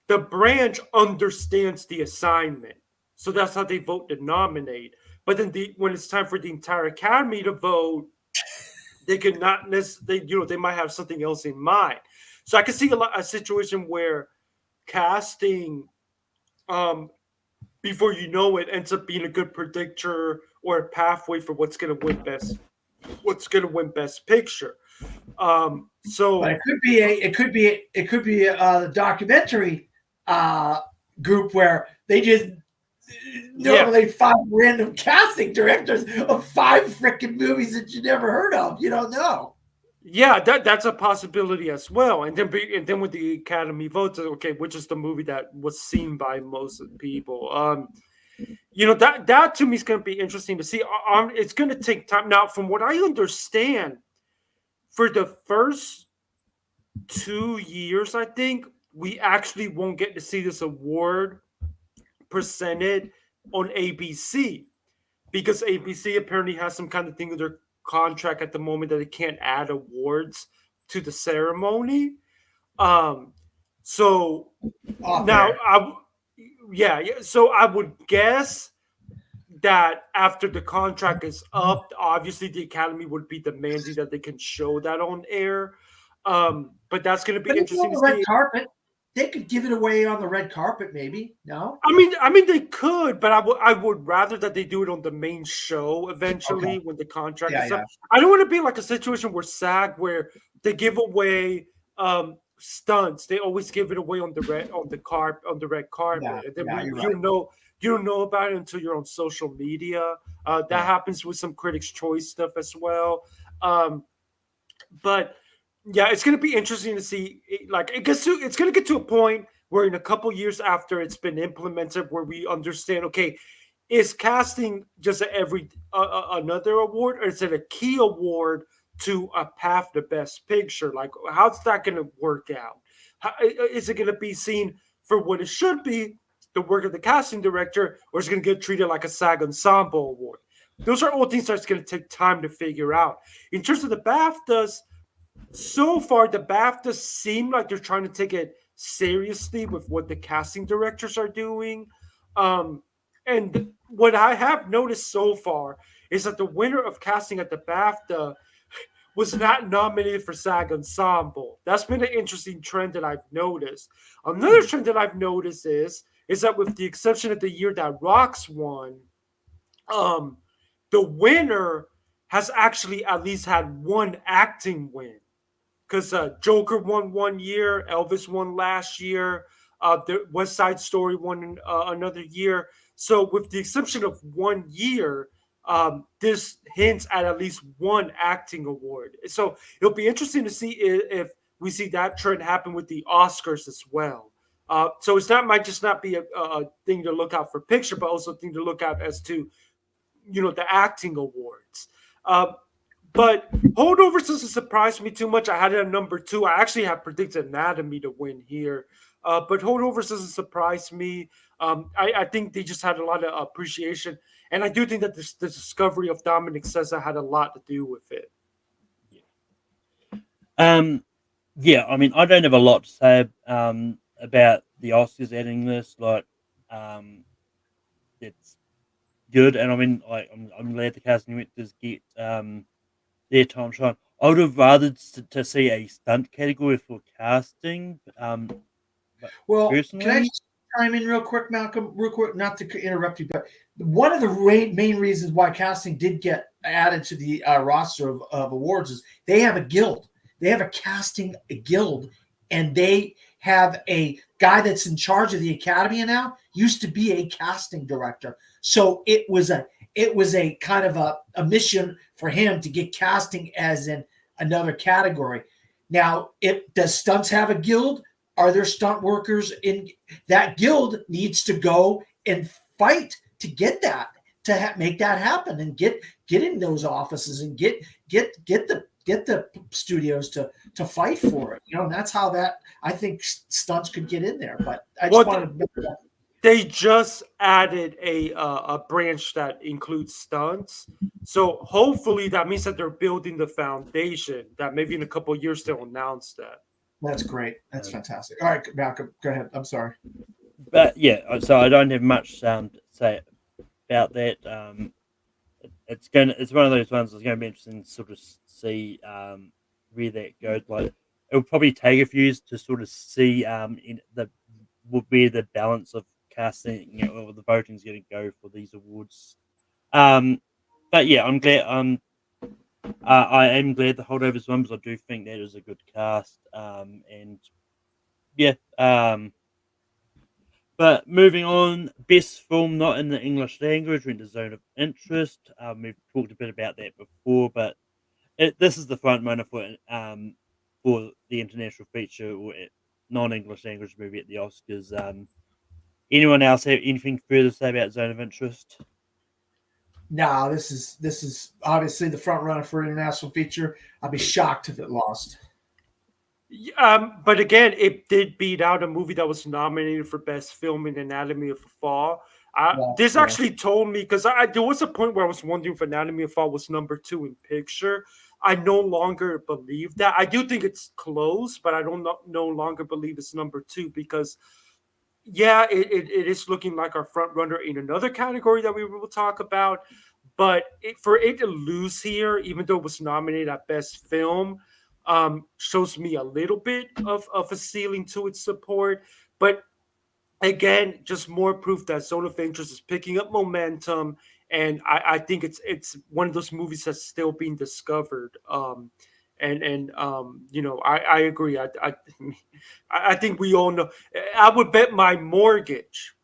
the branch understands the assignment, so that's how they vote to nominate. But then when it's time for the entire Academy to vote, they could not necessarily, they might have something else in mind. So I can see a situation where casting, before you know it, ends up being a good predictor or a pathway for what's going to win best picture. So
but it could be a documentary group where they just normally 5 random casting directors of 5 freaking movies that you never heard of. You don't know.
Yeah, that's a possibility as well. And then with the Academy votes, okay, which is the movie that was seen by most people? That to me is going to be interesting to see. It's going to take time. Now, from what I understand, for the first 2 years, I think we actually won't get to see this award presented on ABC, because ABC apparently has some kind of thing with their contract at the moment that they can't add awards to the ceremony. So I would guess that after the contract is up, obviously the Academy would be demanding that they can show that on air. But that's going to be interesting to see.
Carpet. They could give it away on the red carpet, maybe. No.
I mean, they could, but I would rather that they do it on the main show eventually
Okay.
when the contract
Yeah,
is
yeah.
up. I don't want to be like a situation where SAG where they give away stunts. They always give it away on the red carpet, and then
Yeah, you're
you
right.
know you don't know about it until you're on social media. That
Yeah.
happens with some Critics' Choice stuff as well. But yeah, it's going to be interesting to see. It's going to get to a point where in a couple years after it's been implemented, where we understand, okay, is casting just another award, or is it a key award to a path to Best Picture? Like, how's that going to work out? Is it going to be seen for what it should be, the work of the casting director, or is it going to get treated like a SAG Ensemble award? Those are all things that's going to take time to figure out. In terms of the BAFTAs, so far the BAFTAs seem like they're trying to take it seriously with what the casting directors are doing. And what I have noticed so far is that the winner of casting at the BAFTA was not nominated for SAG Ensemble. That's been an interesting trend that I've noticed. Another trend that I've noticed is that with the exception of the year that Rocks won, um, the winner has actually at least had one acting win because Joker won 1 year, Elvis won last year, the West Side Story won another year. So, with the exception of 1 year, this hints at least one acting award. So, it'll be interesting to see if we see that trend happen with the Oscars as well. So it's not might just not be a thing to look out for picture, but also a thing to look out as to the acting awards. Uh, but Holdovers doesn't surprise me too much. I had it at number 2. I actually have predicted Anatomy to win here. But Holdovers doesn't surprise me. I think they just had a lot of appreciation. And I do think that the discovery of Dominic Sessa had a lot to do with it.
Yeah, I mean, I don't have a lot to say about the Oscars adding this. Like, it's good, and I mean, like, I'm glad the casting directors get their time shine. I would have rather to see a stunt category for casting. But
Well, can I
personally,
just chime in real quick, Malcolm? Real quick, not to interrupt you, but one of the main reasons why casting did get added to the roster of awards is they have a guild. They have a casting guild, and they have a guy that's in charge of the academy now. Used to be a casting director, so it was a kind of a mission for him to get casting as in another category. Now, does stunts have a guild? Are there stunt workers in that guild? Needs to go and fight to get that, to make that happen, and get in those offices and get the studios to fight for it. And that's how that I think stunts could get in there. But I just wanted to.
They just added a branch that includes stunts, so hopefully that means that they're building the foundation. That maybe in a couple of years they'll announce that.
That's great. That's fantastic. All right, Malcolm, go ahead. I'm sorry.
but yeah, so I don't have much to say about that. It's one of those ones that's going to be interesting to sort of see where that goes. Like, it'll probably take a few years to sort of see where the balance of casting, or the voting is going to go for these awards. But yeah, I'm glad. I am glad the Holdovers won, because I do think that is a good cast. And yeah. But moving on, best film not in the English language went to Zone of Interest. We've talked a bit about that before, but this is the front runner for the international feature or non-English language movie at the Oscars. Anyone else have anything further to say about Zone of Interest?
No, this is obviously the front runner for international feature. I'd be shocked if it lost.
But again, it did beat out a movie that was nominated for Best Film in Anatomy of a Fall. This actually told me, because there was a point where I was wondering if Anatomy of a Fall was number 2 in picture. I no longer believe that. I do think it's close, but I don't no longer believe it's number 2 because, yeah, it is looking like our front runner in another category that we will talk about. But for it to lose here, even though it was nominated at Best Film, shows me a little bit of a ceiling to its support. But again, just more proof that Zone of Interest is picking up momentum, and I think it's one of those movies that's still being discovered. I agree. I think we all know. I would bet my mortgage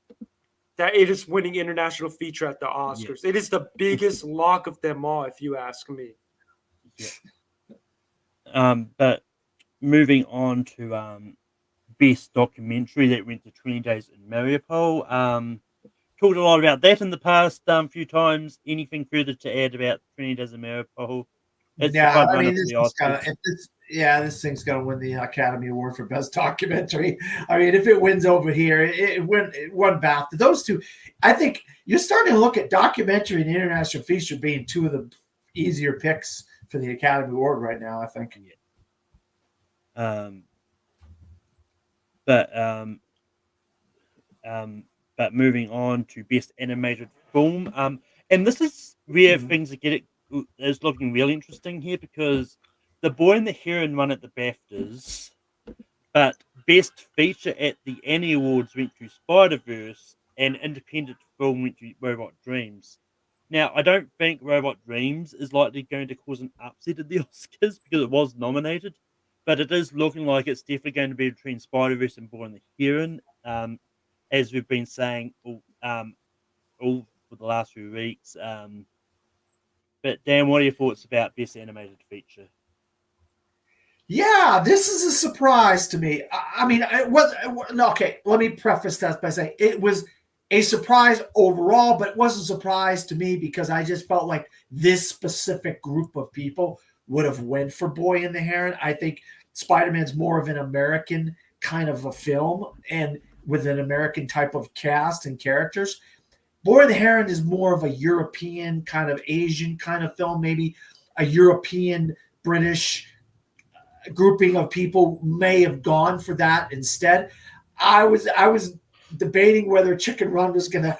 that it is winning international feature at the
Yeah,
Oscars. It is the biggest lock of them all, if you ask me.
yeah. But moving on to best documentary that went to 20 Days in Mariupol. Talked a lot about that in the past few times. Anything further to add about 20 Days in Mariupol? It's the
Yeah,
front
I
runner
mean,
for
this
the
is gonna
Oscars.
if this yeah, this thing's gonna win the Academy Award for Best Documentary. I mean, if it wins over here, it won BAFTA. Those two, I think you're starting to look at documentary and international feature being two of the easier picks for the Academy Award right now. I think.
Yeah. Um, but um, um, but moving on to best animated film. And this is where
Mhm.
things are getting is looking really interesting here because The Boy and the Heron won at the BAFTAs. But Best Feature at the Annie Awards went to Spider Verse, and Independent Film went to Robot Dreams. Now, I don't think Robot Dreams is likely going to cause an upset at the Oscars because it was nominated, but it is looking like it's definitely going to be between Spider Verse and Boy and the Heron, as we've been saying all for the last few weeks. But Dan, what are your thoughts about Best Animated Feature?
Yeah, this is a surprise to me. I mean, no, okay. Let me preface that by saying it was a surprise overall, but it was a surprise to me because I just felt like this specific group of people would have went for Boy and the Heron. I think Spider-Man's more of an American kind of a film and with an American type of cast and characters. Boy and the Heron is more of a European kind of Asian kind of film, maybe a European British grouping of people may have gone for that instead. I was debating whether Chicken Run was going to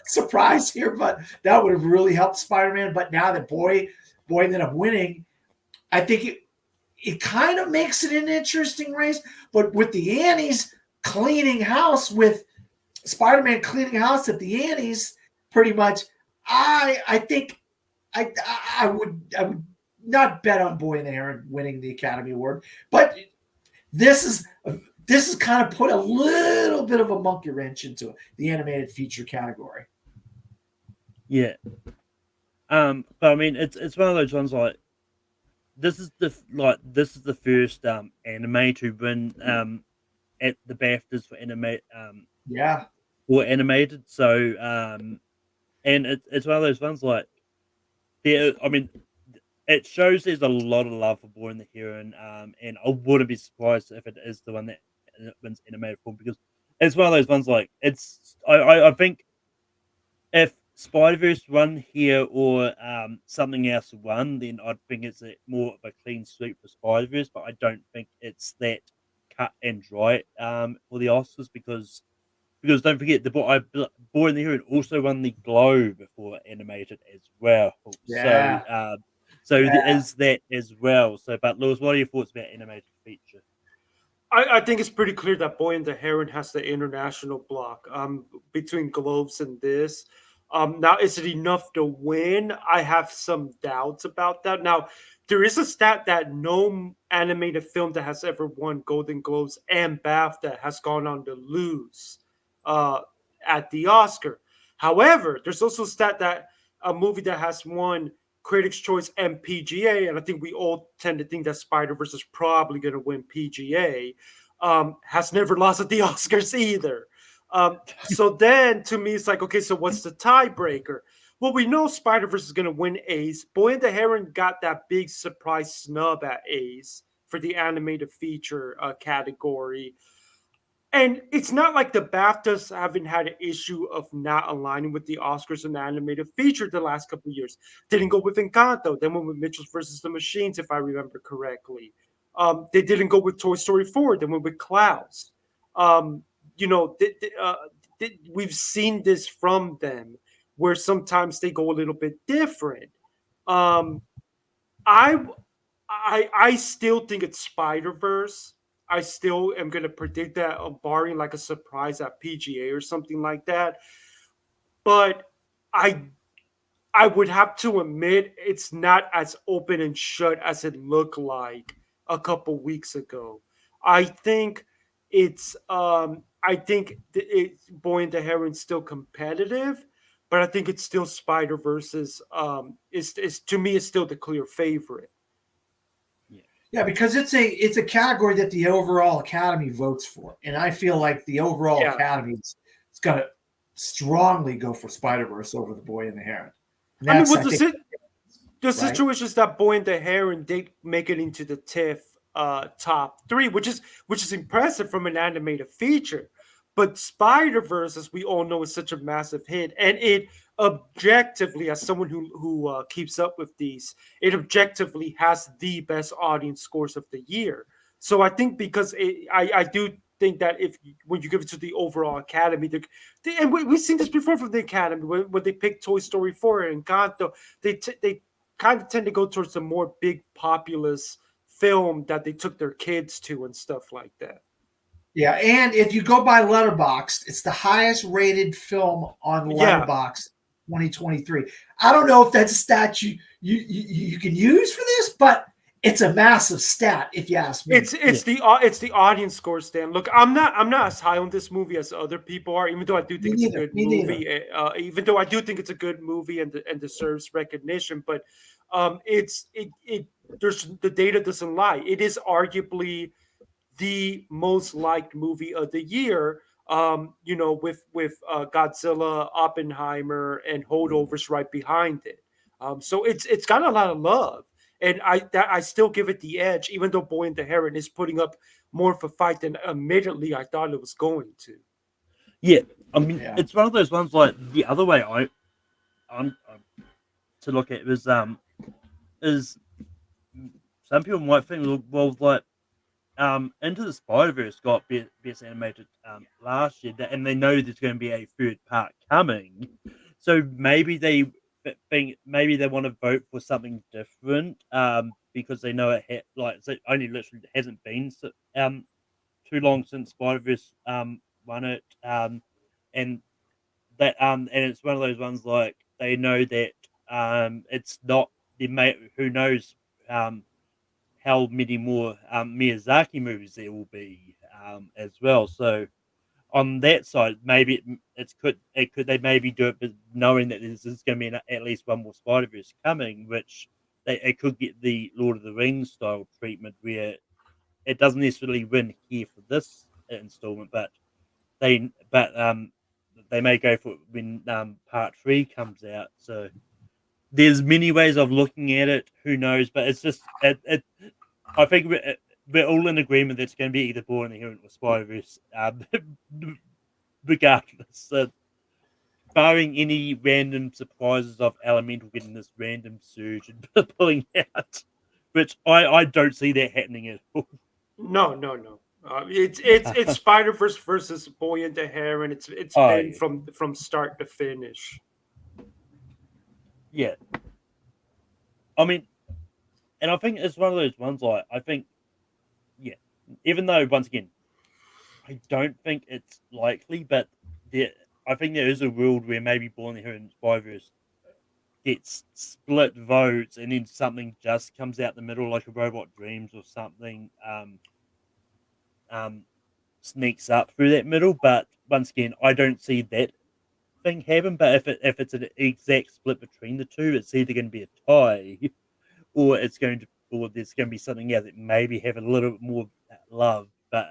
surprise here, but that would have really helped Spider-Man. But now that Boy ended up winning, I think it kind of makes it an interesting race. But with the Annies cleaning house, with Spider-Man cleaning house at the Annies, pretty much, I think I would not bet on Boy and the Heron winning the Academy Award, but this is this has kind of put a little bit of a monkey wrench into the animated feature category.
Yeah. But I mean, it's one of those ones like this is the first anime to win at the BAFTAs for
Yeah,
animated. So and it's one of those ones like there. I mean, it shows there's a lot of love for Boy and the Heron. And I wouldn't be surprised if it is the one that wins animated form because it's one of those ones like I think if Spider Verse won here or something else won, then I'd think it's more of a clean sweep for Spider Verse. But I don't think it's that cut and dry for the Oscars because don't forget Boy and the Heron also won the Globe for animated as well. So
yeah,
there
yeah.
is that as well. So, but Lewis, what are your thoughts about animated feature?
I think it's pretty clear that Boy and the Heron has the international block between Globes and this. Now, is it enough to win? I have some doubts about that. Now, there is a stat that no animated film that has ever won Golden Globes and BAFTA has gone on to lose uh, at the Oscar. However, there's also a stat that a movie that has won Critics' Choice and PGA, and I think we all tend to think that Spider Verse is probably going to win PGA, has never lost at the Oscars either. So then to me, it's like, okay, so what's the tiebreaker? Well, we know Spider Verse is going to win A's. Boy and the Heron got that big surprise snub at A's for the animated feature category. And it's not like the BAFTAs haven't had an issue of not aligning with the Oscars and the animated feature the last couple of years. Didn't go with Encanto, then went with Mitchell's versus the Machines, if I remember correctly. They didn't go with Toy Story 4, then went with Klaus. Um, you know, we've seen this from them, where sometimes they go a little bit different. Um, I I still think it's Spider-Verse. I still am going to predict that, barring like a surprise at PGA or something like that. But I I would have to admit it's not as open and shut as it looked like a couple weeks ago. I think Boy and the Heron's still competitive, but I think it's still Spider Versus is to me is still the clear favorite.
Yeah, because it's a category that the overall Academy votes for, and I feel like the overall
Yeah.
Academy is going to strongly go for Spider Verse over the Boy and the Heron. And
I mean,
that's,
what
I
the,
think,
the
right?
situation is that Boy and the Heron did make it into the TIFF top 3, which is impressive from an animated feature. But Spider Verse, as we all know, is such a massive hit, and it objectively, as someone who keeps up with these, it objectively has the best audience scores of the year. So I think because I do think that if when you give it to the overall Academy, and we've seen this before from the Academy when they picked Toy Story 4 and Encanto, they kind of tend to go towards the more big populous film that they took their kids to and stuff like that.
Yeah, and if you go by Letterboxd, it's the highest rated film on
Yeah.
Letterboxd 2023. I don't know if that's a stat you can use for this, but it's a massive stat if you ask me.
It's the audience score, Stan. Look, I'm not as high on this movie as other people are, even though I do think it's a good movie. Even though I do think it's a good movie and deserves recognition, but there's the data doesn't lie. It is arguably the most liked movie of the year. With Godzilla, Oppenheimer, and Holdovers right behind it. So it's got a lot of love, and I still give it the edge, even though Boy and the Heron is putting up more of a fight than admittedly I thought it was going to.
Yeah, I mean, it's one of those ones like the other way I'm to look at is some people might think, well, like Into the Spider-Verse got best animated last year, and they know there's going to be a third part coming, so maybe they want to vote for something different because they know it only literally hasn't been too long since Spider-Verse won it and and it's one of those ones like they know that it's not who knows how many more Miyazaki movies there will be as well. So on that side, maybe it could they maybe do it, but knowing that there's going to be at least one more Spider Verse coming, which it could get the Lord of the Rings style treatment where it doesn't necessarily win here for this installment, but they may go for it when part 3 comes out. So there's many ways of looking at it. Who knows? But it's just I think we're all in agreement that it's going to be either Boy and the Heron or Spider-Verse, regardless. Barring any random surprises of Elemental getting this random surge and pulling out, which I don't see that happening at all.
No. It's Spider Verse versus Boy and the Heron. It's been from start to finish.
Yeah, I mean, and I think it's one of those ones. Like I think, yeah, even though once again, I don't think it's likely, but I think there is a world where maybe Born Here and Spider-Verse gets split votes, and then something just comes out the middle, like a Robot Dreams or something, sneaks up through that middle. But once again, I don't see that thing happen. But if it's an exact split between the two, it's either going to be a tie, or there's going to be something else that maybe have a little bit more love. But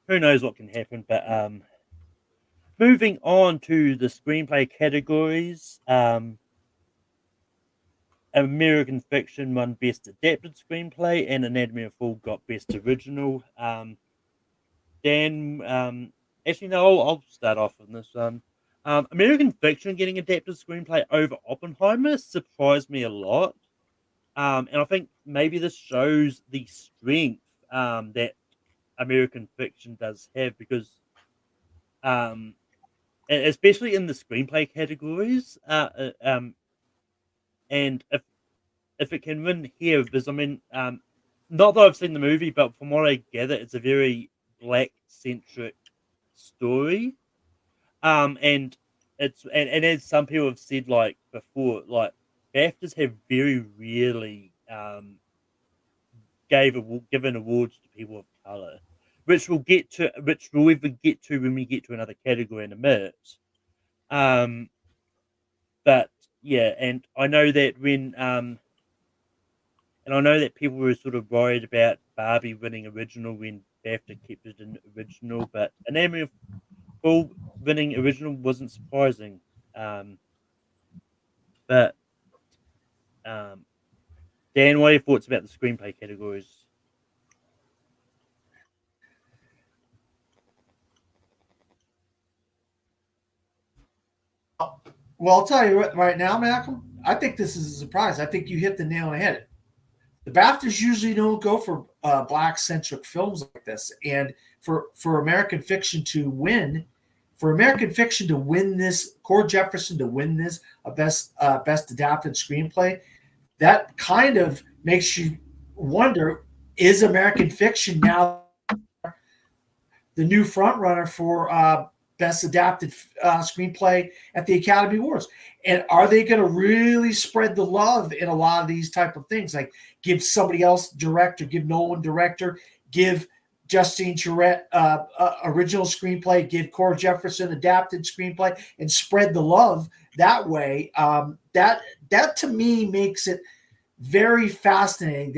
who knows what can happen? But moving on to the screenplay categories, American Fiction won Best Adapted Screenplay, and Anatomy of a Fall got Best Original. Dan, actually, no, I'll start off on this one. American Fiction getting adapted screenplay over Oppenheimer surprised me a lot. And I think maybe this shows the strength that American Fiction does have because, especially in the screenplay categories, and if it can win here, because I mean, not that I've seen the movie, but from what I gather, it's a very black centric story. And and as some people have said, like before, like BAFTAs have very rarely given awards to people of color, which we'll even get to when we get to another category in a minute. Um, but yeah, and I know that people were sort of worried about Barbie winning original when BAFTA kept it in original, but Anatomy of Fall winning original wasn't surprising. Um, but Dan, what are your thoughts about the screenplay categories?
Well, I'll tell you what, right now, Malcolm, I think this is a surprise. I think you hit the nail on the head. The BAFTAs usually don't go for black centric films like this, and for American Fiction to win, this, Core Jefferson to win this best adapted screenplay, that kind of makes you wonder: is American Fiction now the new front runner for best adapted screenplay at the Academy Awards? And are they going to really spread the love in a lot of these type of things, like give somebody else director, give Nolan director, give Justine Charette original screenplay, give Core Jefferson adapted screenplay, and spread the love that way? That to me makes it very fascinating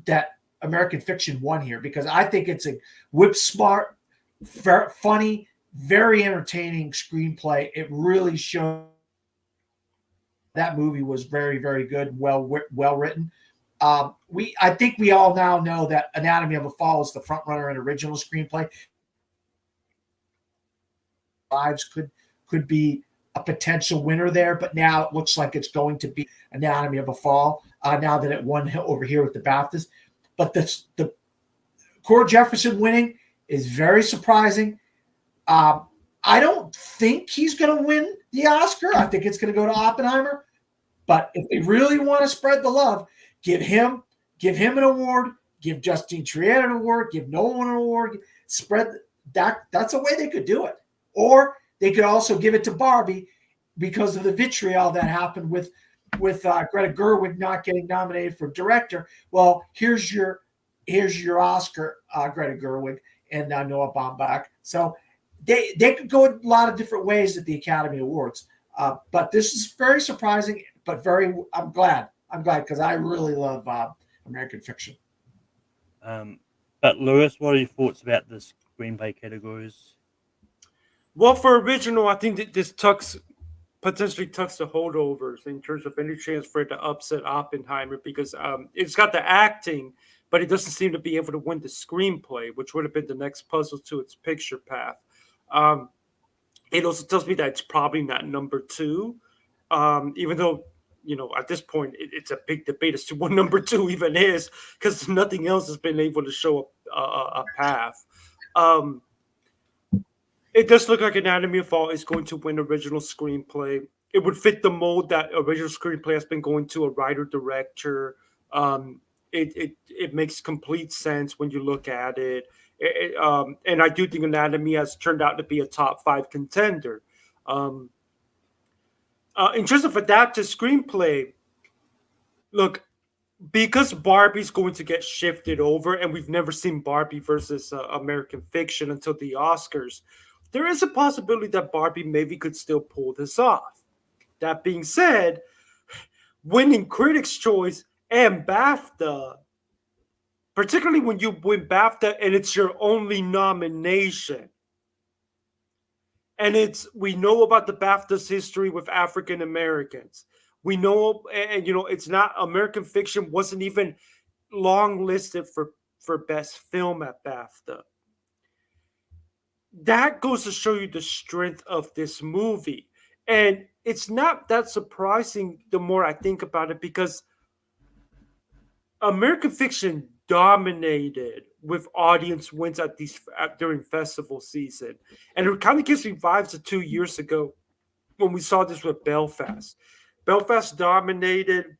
that American Fiction won here, because I think it's a whip smart, funny, very entertaining screenplay. It really showed that movie was very, very good, well written. I think we all now know that Anatomy of a Fall is the front runner in original screenplay. Lives could be a potential winner there, but now it looks like it's going to be Anatomy of a Fall. Now that it won over here with the BAFTAs, but the Core Jefferson winning is very surprising. I don't think he's going to win the Oscar. I think it's going to go to Oppenheimer. But if they really want to spread the love, give him an award, give Justine Triet an award, give Nolan an award, spread that. That's a way they could do it. Or they could also give it to Barbie because of the vitriol that happened with Greta Gerwig not getting nominated for director. Well, here's your Oscar, Greta Gerwig and Noah Baumbach. So they could go a lot of different ways at the Academy Awards. But this is very surprising, but I'm glad because I really love American Fiction.
But Lewis, what are your thoughts about the screenplay categories?
Well, for original, I think that this potentially tucks the holdovers in terms of any chance for it to upset Oppenheimer, because it's got the acting, but it doesn't seem to be able to win the screenplay, which would have been the next puzzle to its picture path. It also tells me that it's probably not number two, even though, at this point, it's a big debate as to what number two even is, because nothing else has been able to show a path. It does look like Anatomy of Fall is going to win original screenplay. It would fit the mold that original screenplay has been going to a writer-director. It makes complete sense when you look at it. And I do think Anatomy has turned out to be a top 5 contender. In terms of adapted screenplay, look, because Barbie's going to get shifted over, and we've never seen Barbie versus American Fiction until the Oscars, there is a possibility that Barbie maybe could still pull this off. That being said, winning Critics' Choice and BAFTA, particularly when you win BAFTA and it's your only nomination, and we know about the BAFTA's history with African Americans. We know, and it's not, American Fiction wasn't even long listed for best film at BAFTA. That goes to show you the strength of this movie. And it's not that surprising the more I think about it, because American Fiction dominated with audience wins during festival season. And it kind of gives me vibes of 2 years ago when we saw this with Belfast. Belfast dominated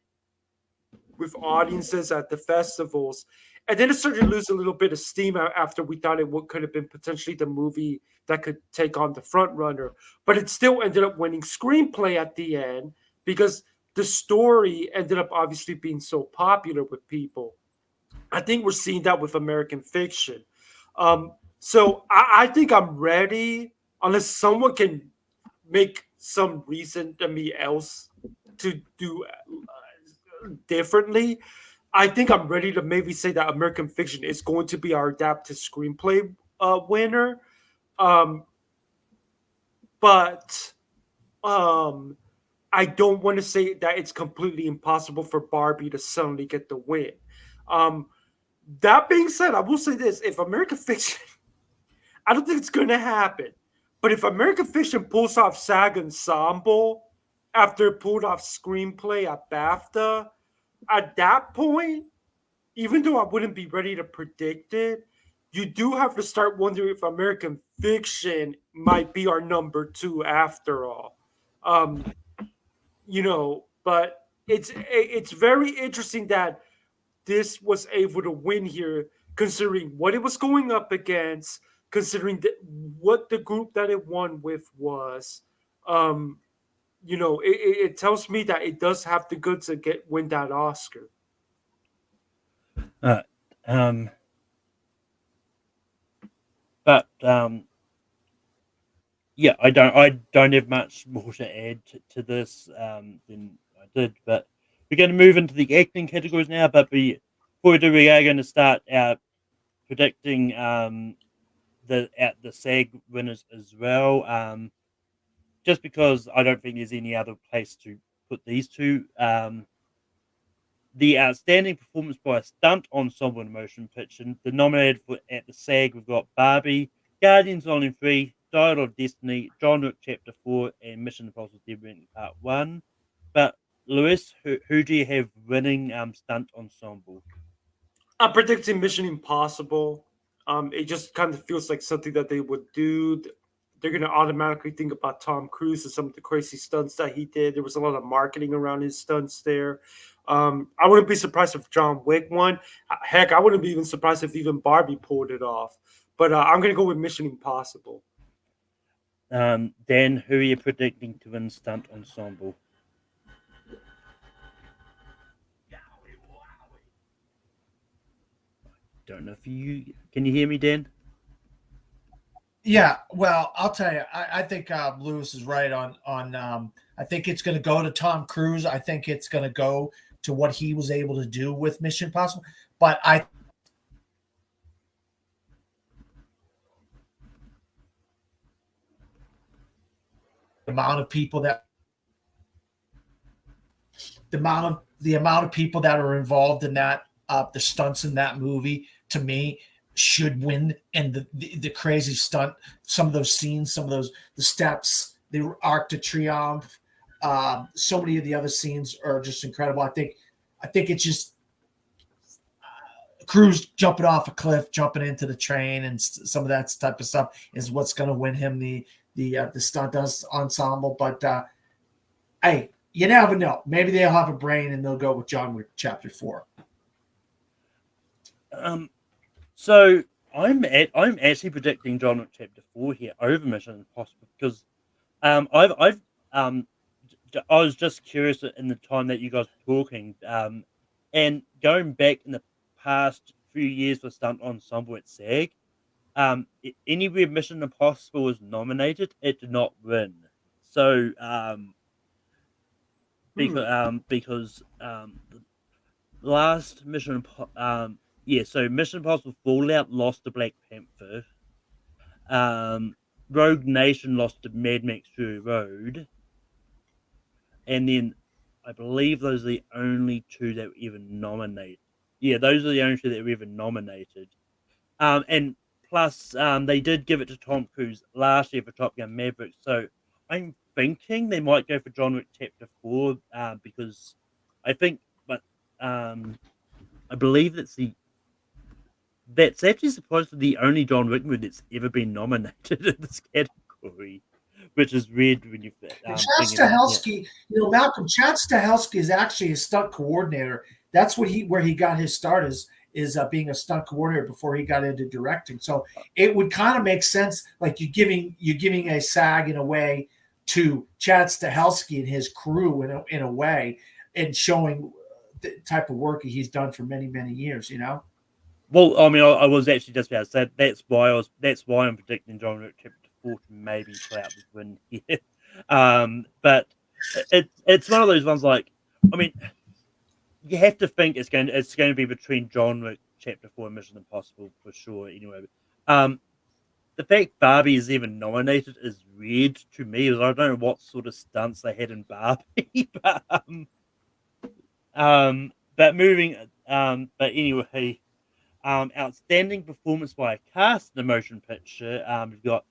with audiences at the festivals. And then it started to lose a little bit of steam after we thought could have been potentially the movie that could take on the front runner. But it still ended up winning screenplay at the end because the story ended up obviously being so popular with people. I think we're seeing that with American Fiction. So I think I'm ready, unless someone can make some reason to me else to do differently. I think I'm ready to maybe say that American Fiction is going to be our adapted screenplay winner. Um, but I don't want to say that it's completely impossible for Barbie to suddenly get the win. Um, that being said, I will say this: if American Fiction, I don't think it's going to happen, but if American Fiction pulls off SAG Ensemble after it pulled off screenplay at BAFTA, at that point, even though I wouldn't be ready to predict it, you do have to start wondering if American Fiction might be our number two after all. Um, but it's very interesting that this was able to win here, considering what it was going up against, considering what the group that it won with was. Um, it tells me that it does have the goods to win that Oscar.
Um, but yeah, I don't have much more to add to this than I did. But we're going to move into the acting categories now. But before we do, we are going to start predicting the SAG winners as well. Just because I don't think there's any other place to put these two. The outstanding performance by a stunt ensemble and motion picture. The nominated at the SAG, we've got Barbie, Guardians Volume 3, Dial of Destiny, John Wick Chapter 4, and Mission Impossible Dead Reckoning Part 1. But, Lewis, who do you have winning stunt ensemble?
I'm predicting Mission Impossible. It just kind of feels like something that they would do. They're going to automatically think about Tom Cruise and some of the crazy stunts that he did. There was a lot of marketing around his stunts there. I wouldn't be surprised if John Wick won. Heck, I wouldn't be even surprised if even Barbie pulled it off. But I'm going to go with Mission Impossible.
Dan, who are you predicting to win stunt ensemble? Don't know if can you hear me, Dan?
Yeah, well, I'll tell you, I think Lewis is right on. I think it's going to go to Tom Cruise. I think it's going to go to what he was able to do with Mission Impossible. But the amount of people that are involved in that, the stunts in that movie, to me, should win. And the crazy stunt, some of those scenes, the steps, the Arc de Triomphe, so many of the other scenes are just incredible. I think it's just Cruise jumping off a cliff, jumping into the train, and some of that type of stuff is what's going to win him the stunt ensemble. But hey, you never know. Maybe they'll have a brain and they'll go with John Wick Chapter 4.
So I'm actually predicting John Wick Chapter 4 here over Mission Impossible because I was just curious in the time that you guys were talking, and going back in the past few years for stunt ensemble at SAG, anywhere Mission Impossible was nominated, it did not win. So because the last Mission so Mission Impossible Fallout lost to Black Panther. Rogue Nation lost to Mad Max Fury Road. And then I believe those are the only two that were even nominated. Yeah, those are the only two that were even nominated. And plus, they did give it to Tom Cruise last year for Top Gun Maverick. So I'm thinking they might go for John Wick Chapter 4 because I think, I believe that's actually supposedly the only John Wick movie that's ever been nominated in this category, which is weird when you.
Chad Stahelski, Malcolm, Chad Stahelski is actually a stunt coordinator That's where he got his start is being a stunt coordinator before he got into directing. So it would kind of make sense, like you're giving a SAG in a way to Chad Stahelski and his crew in a way, and showing the type of work he's done for many, many years.
Well, I mean, I was actually just about to say that's why I'm predicting John Wick Chapter 4 to maybe pull out the win here. But it's one of those ones like, I mean, you have to think it's going to be between John Wick Chapter 4 and Mission Impossible for sure. Anyway, the fact Barbie is even nominated is weird to me, because I don't know what sort of stunts they had in Barbie, but anyway. Outstanding performance by a cast in a motion picture. We've got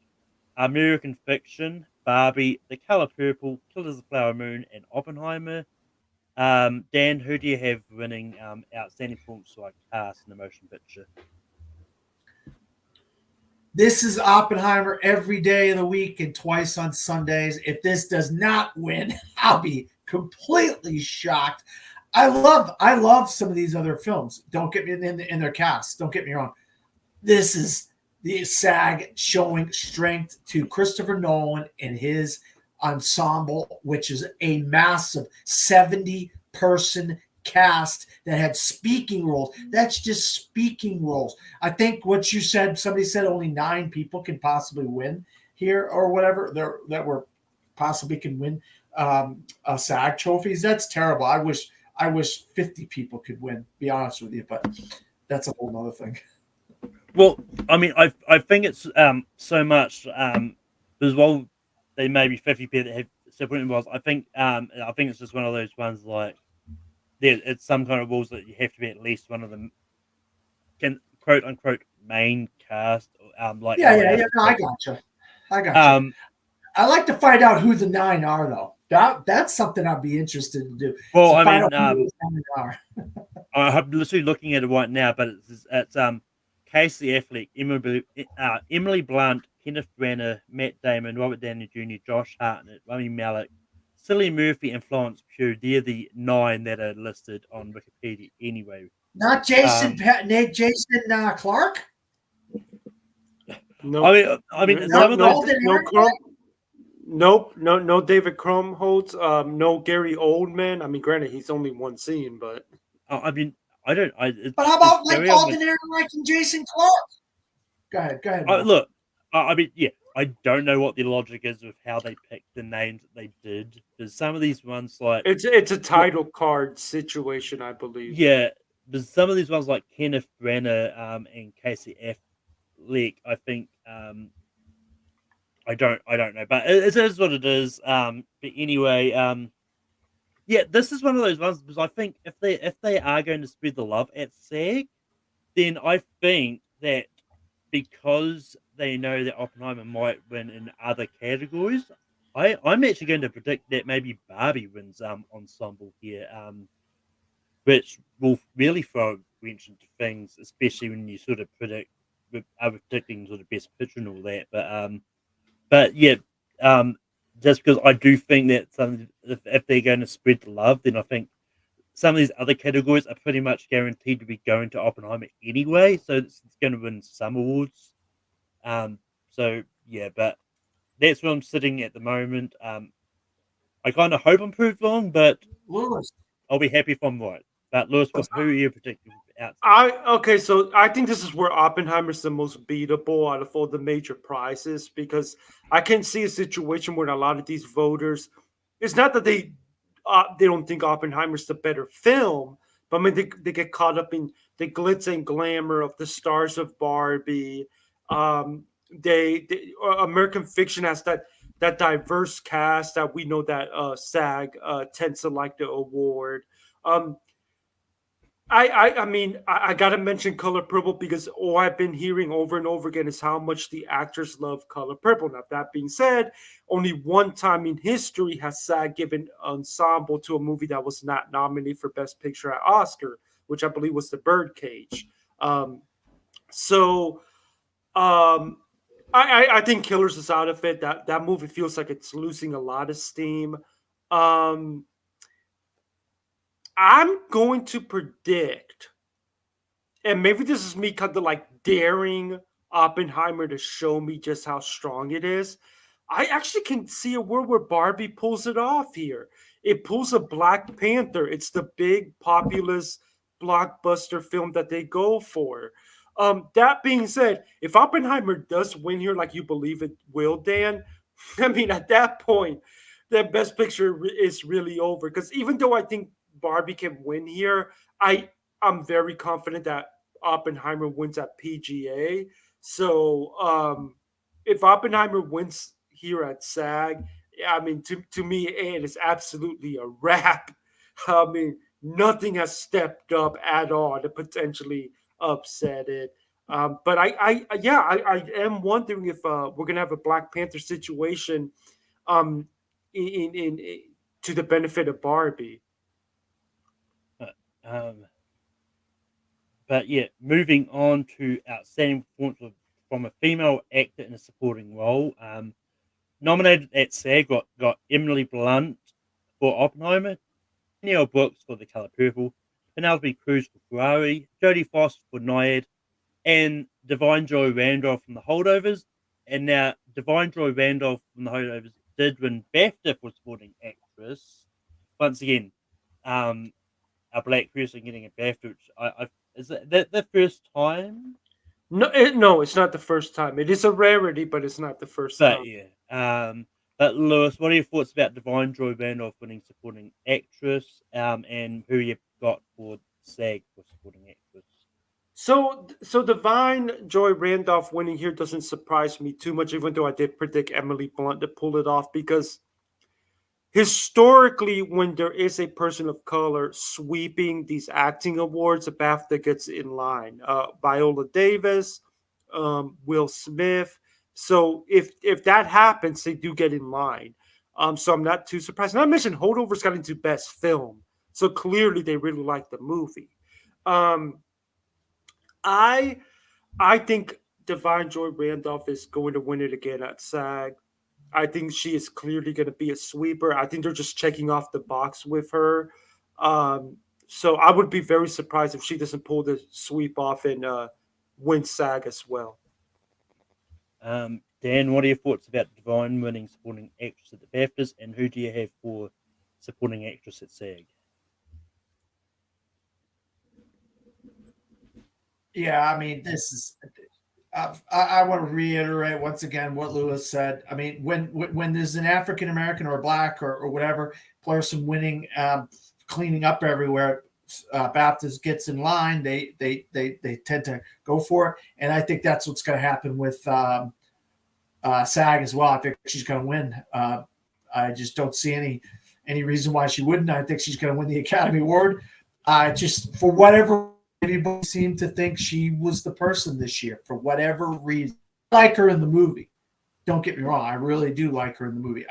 American Fiction, Barbie, The Color Purple, Killers of the Flower Moon, and Oppenheimer. Dan, who do you have winning outstanding performance by a cast in a motion picture?
This is Oppenheimer every day of the week and twice on Sundays. If this does not win, I'll be completely shocked. I love some of these other films. Don't get me in their cast. Don't get me wrong. This is the SAG showing strength to Christopher Nolan and his ensemble, which is a massive 70-person cast that had speaking roles. That's just speaking roles. I think what you said, somebody said only 9 people can possibly win here or whatever, that were possibly can win SAG trophies. That's terrible. I wish 50 people could win, be honest with you, but that's a whole other thing.
Well, I mean, I think it's so much as well. There may be 50 people that have separate involves. I think it's just one of those ones like it's some kind of rules that you have to be at least one of them can quote unquote main cast. Like
No, I gotcha. I like to find out who the 9 are though. That's something I'd be interested to do.
Well,
so
I mean,
I'm
literally looking at it right now, but it's Casey Affleck, Emily Blunt, Kenneth Branagh, Matt Damon, Robert Downey Jr., Josh Hartnett, Rami Malek, Cillian Murphy, and Florence Pugh. They're the 9 that are listed on Wikipedia anyway.
not Jason Clark.
No,
I mean,
no,
some of those.
No David Krumholtz, no Gary Oldman. I mean, granted, he's only one scene, but
I mean, I don't.
But how about Mike Alden, Aaron Reich, and Jason Clark? Go ahead.
Look, I mean, yeah, I don't know what the logic is with how they picked the names that they did. There's some of these ones like
it's a title card situation, I believe.
Yeah, there's some of these ones like Kenneth Branagh and Casey Affleck. I think I don't know, but it is what it is. But anyway, yeah, this is one of those ones because I think if they are going to spread the love at SAG, then I think that because they know that Oppenheimer might win in other categories, I'm actually going to predict that maybe Barbie wins ensemble here, which will really throw a wrench into things, especially when you sort of predicting sort of best picture and all that. But yeah, just because I do think that if they're going to spread the love, then I think some of these other categories are pretty much guaranteed to be going to Oppenheimer anyway, so it's going to win some awards. So yeah, but that's where I'm sitting at the moment. I kind of hope I'm proved wrong, but
Lewis,
I'll be happy if I'm right. But Lewis, who are you predicting out?
So I think this is where Oppenheimer's the most beatable out of all the major prizes, because I can see a situation where a lot of these voters, it's not that they don't think Oppenheimer's the better film, but I mean they get caught up in the glitz and glamour of the stars of Barbie. American Fiction has that diverse cast that we know that SAG tends to like to award. I mean, I gotta mention Color Purple because all I've been hearing over and over again is how much the actors love Color Purple. Now, that being said, only one time in history has SAG given ensemble to a movie that was not nominated for Best Picture at Oscar, which I believe was The Birdcage. I think Killers is out of it. That movie feels like it's losing a lot of steam. I'm going to predict, and maybe this is me kind of like daring Oppenheimer to show me just how strong it is. I actually can see a world where Barbie pulls it off here. It pulls a Black Panther. It's the big populist blockbuster film that they go for. That being said, if Oppenheimer does win here, like you believe it will, Dan, I mean, at that point, the Best Picture is really over. Because even though I think Barbie can win here, I'm very confident that Oppenheimer wins at PGA. So if Oppenheimer wins here at SAG, I mean, to me, it is absolutely a wrap. I mean, nothing has stepped up at all to potentially upset it. But I am wondering if we're gonna have a Black Panther situation um, in to the benefit of Barbie.
Um, but yeah, moving on to outstanding performance from a female actor in a supporting role. Nominated at SAG got Emily Blunt for Oppenheimer, Danielle Brooks for The Color Purple, Penelope Cruz for Ferrari, Jodie Foster for Nyad, and Divine Joy Randolph from The Holdovers. And now Divine Joy Randolph from The Holdovers did win BAFTA for supporting actress. Once again, a black person getting a BAFTA, which I is that the first time?
No, it's not the first time. It is a rarity, but it's not the first
But
time.
yeah, but Lewis, what are your thoughts about Divine Joy Randolph winning supporting actress? And who you got for SAG for supporting actress?
So Divine Joy Randolph winning here doesn't surprise me too much, even though I did predict Emily Blunt to pull it off because historically, when there is a person of color sweeping these acting awards, the BAFTA gets in line. Viola Davis, Will Smith. So if that happens, they do get in line. So I'm not too surprised. Not to mention, Holdovers got into Best Film, so clearly they really like the movie. Um, I I think Divine Joy Randolph is going to win it again at SAG. I think she is clearly going to be a sweeper. I think they're just checking off the box with her. So I would be very surprised if she doesn't pull the sweep off and win SAG as well.
Dan, what are your thoughts about Divine winning supporting actress at the BAFTAs, and who do you have for supporting actress at SAG?
Yeah, I mean, this is. I want to reiterate once again what Lewis said. I mean, when there's an African American or a black or whatever person winning, cleaning up everywhere, Baptist gets in line. They tend to go for it, and I think that's what's going to happen with SAG as well. I think she's going to win. I just don't see any reason why she wouldn't. I think she's going to win the Academy Award. Just for whatever everybody seemed to think she was the person this year for whatever reason. I like her in the movie. Don't get me wrong. I really do like her in the movie.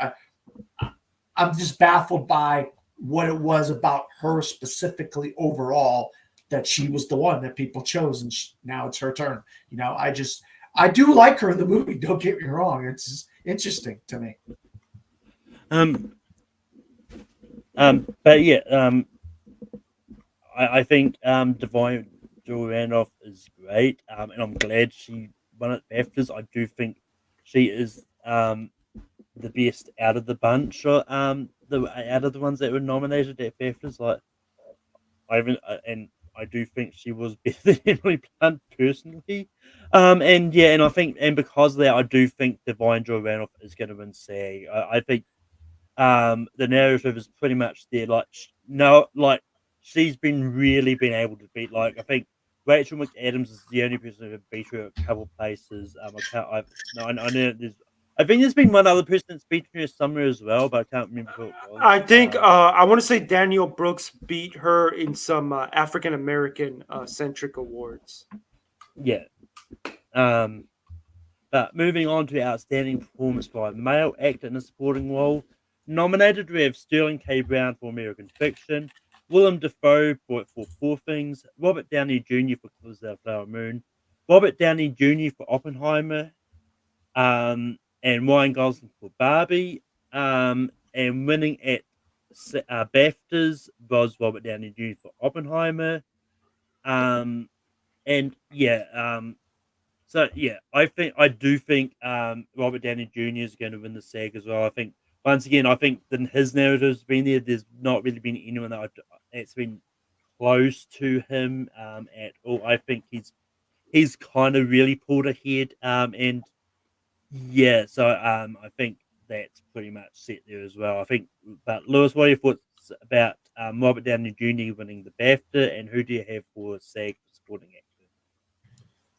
I'm just baffled by what it was about her specifically overall that she was the one that people chose, and now it's her turn. I do like her in the movie. Don't get me wrong. It's just interesting to me.
But yeah, I think Divine Joy Randolph is great, and I'm glad she won at BAFTAs. I do think she is the best out of the bunch, or out of the ones that were nominated at BAFTAs. Like and I do think she was better than Emily Blunt personally. And yeah, and I think, and because of that, I do think Divine Joy Randolph is going to win SAG. I think the narrative is pretty much there. Like no, like she's been able to beat. Like I think Rachel McAdams is the only person who beat her at a couple of places. I know there's. I think there's been one other person that's beaten her somewhere as well, but I can't remember who it was.
I think I want to say Daniel Brooks beat her in some African American centric awards.
Yeah. But moving on to outstanding performance by a male actor in a supporting role, nominated we have Sterling K. Brown for American Fiction, Willem Dafoe for Poor Things, Robert Downey Jr. for Killers of the Flower Moon, Robert Downey Jr. for Oppenheimer, and Ryan Gosling for Barbie, and winning at BAFTAs was Robert Downey Jr. for Oppenheimer. And yeah, so yeah, I do think Robert Downey Jr. is going to win the SAG as well. I think once again, I think his narrative's been there. There's not really been anyone that's been close to him at all. I think he's kind of really pulled ahead. And yeah, so I think that's pretty much set there as well. I think, but Lewis, what are your thoughts about Robert Downey Jr. winning the BAFTA, and who do you have for SAG for supporting actor?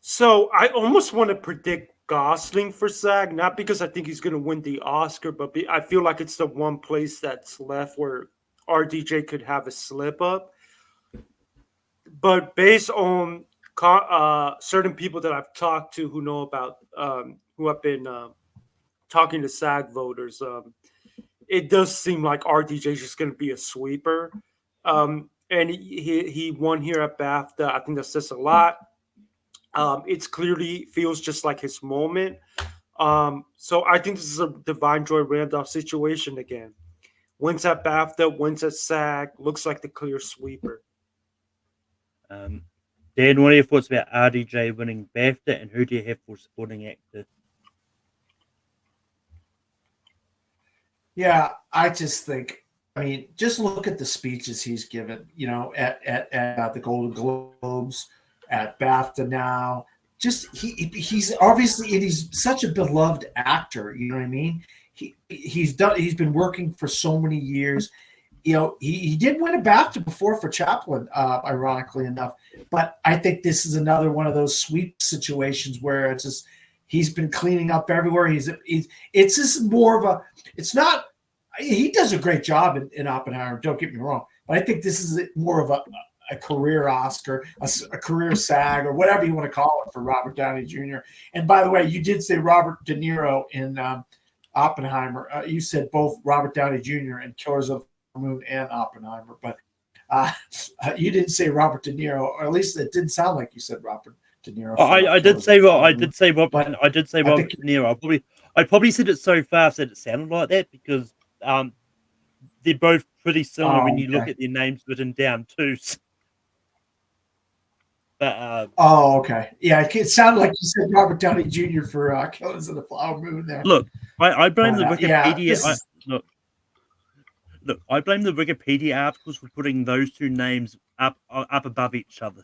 So I almost want to predict Gosling for SAG, not because I think he's going to win the Oscar, but I feel like it's the one place that's left where RDJ could have a slip up. But based on certain people that I've talked to who know about, who have been talking to SAG voters, it does seem like RDJ is just going to be a sweeper. And he won here at BAFTA. I think that says a lot. It's clearly feels just like his moment. So I think this is a Divine Joy Randolph situation again. Wins at BAFTA, wins at SAG, looks like the clear sweeper.
Dan, what are your thoughts about RDJ winning BAFTA, and who do you have for supporting actor?
Yeah, I just think, I mean, just look at the speeches he's given, at the Golden Globes, at BAFTA now. Just he's obviously, and he's such a beloved actor. You know what I mean? He's been working for so many years. He did win a BAFTA before for Chaplin, ironically enough. But I think this is another one of those sweep situations where it's just he's been cleaning up everywhere. It's just more of a. It's not. He does a great job in Oppenheimer. Don't get me wrong, but I think this is more of a career Oscar, a career SAG, or whatever you want to call it for Robert Downey Jr. And by the way, you did say Robert De Niro in Oppenheimer. You said both Robert Downey Jr. and Killers of the Moon and Oppenheimer, but you didn't say Robert De Niro, or at least it didn't sound like you said Robert De Niro.
I did say Robert De Niro. I probably said it so fast that it sounded like that because they're both pretty similar when you look at their names written down too. But
okay, yeah, it sounded like you said Robert Downey Jr. for Killers of the Flower Moon. There.
Look, I blame the Wikipedia.
Yeah,
Look, I blame the Wikipedia articles for putting those two names up above each other.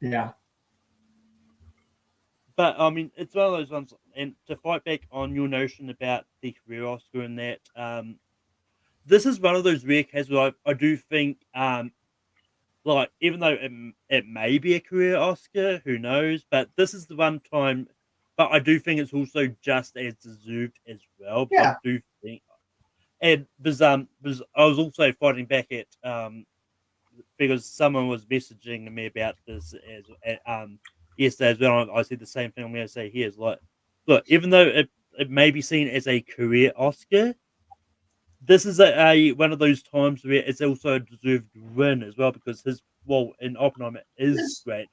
Yeah.
But I mean, it's one of those ones. And to fight back on your notion about the career Oscar and that, this is one of those rare cases where I do think, like, even though it may be a career Oscar, who knows? But this is the one time. But I do think it's also just as deserved as well.
Yeah.
I do think, and because I was also fighting back at because someone was messaging me about this as yesterday as well. I said the same thing I'm going to say here is like, look, even though it may be seen as a career Oscar, this is a one of those times where it's also a deserved win as well because his role in Oppenheimer is great,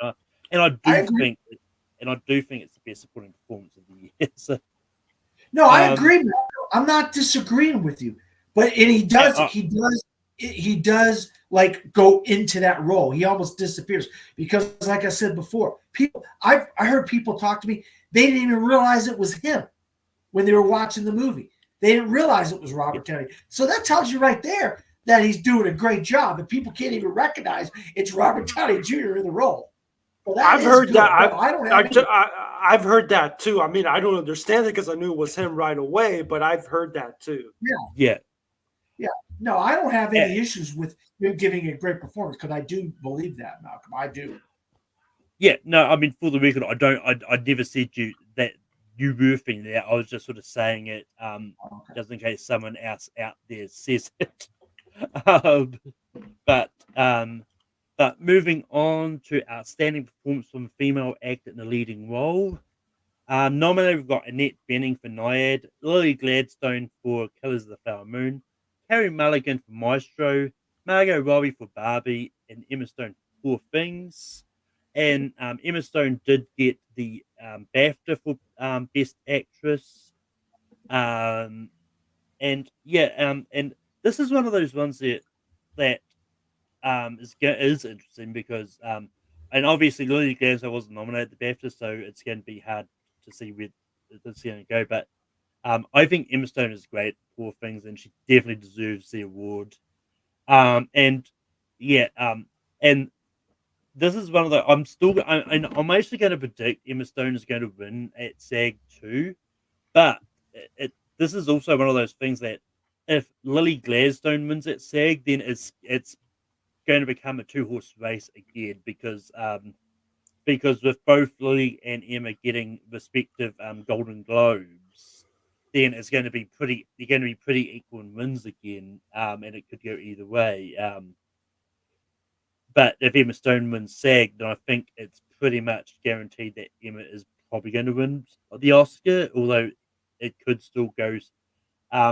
and I do think it's the best supporting performance of the year. So,
no, I agree. I'm not disagreeing with you, but he does like go into that role. He almost disappears because, like I said before, I heard people talk to me. They didn't even realize it was him when they were watching the movie. They didn't realize it was Robert Downey. So that tells you right there that he's doing a great job, and people can't even recognize it's Robert Downey Jr. in the role. Well,
I've heard
good.
that.
No,
I've heard that too. I mean, I don't understand it because I knew it was him right away, but I've heard that too.
Yeah.
No, I don't have any issues with him giving a great performance because I do believe that, Malcolm. I do.
Yeah, no, I mean, for the record, I never said that you were thinking that. I was just sort of saying it, just in case someone else out there says it. But moving on to outstanding performance from a female actor in a leading role. Nominated, we've got Annette Bening for Naiad, Lily Gladstone for Killers of the Flower Moon, Carey Mulligan for Maestro, Margot Robbie for Barbie, and Emma Stone for Poor Things. And Emma Stone did get the BAFTA for Best Actress. And and this is one of those ones that is interesting because and obviously Lily Glasgow wasn't nominated at the BAFTA, so it's going to be hard to see where this is going to go. But I think Emma Stone is great for things, and she definitely deserves the award. And yeah, and this is one of the I'm actually going to predict Emma Stone is going to win at SAG too, but this is also one of those things that if Lily Gladstone wins at SAG, then it's going to become a two-horse race again because with both Lily and Emma getting respective Golden Globes, then it's going to be pretty equal in wins again, and it could go either way. But if Emma Stone wins SAG, then I think it's pretty much guaranteed that Emma is probably going to win the Oscar, although it could still go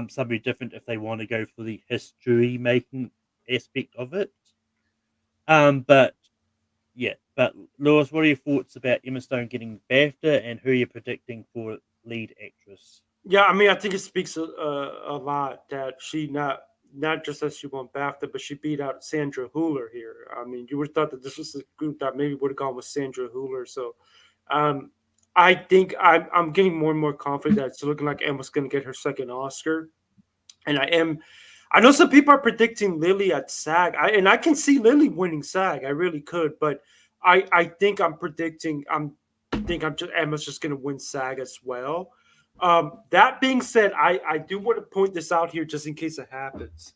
something different if they want to go for the history making aspect of it. But yeah, but Lewis, what are your thoughts about Emma Stone getting BAFTA, and who are you predicting for lead actress?
Yeah, I mean, I think it speaks a lot that she not just that she won BAFTA, but she beat out Sandra Hüller here. I mean, you would have thought that this was a group that maybe would have gone with Sandra Hüller. So, I think I'm getting more and more confident that it's looking like Emma's going to get her second Oscar, and I am. I know some people are predicting Lily at SAG, and I can see Lily winning SAG. I really could, but I think I'm predicting. Emma's just going to win SAG as well. That being said, I do want to point this out here just in case it happens.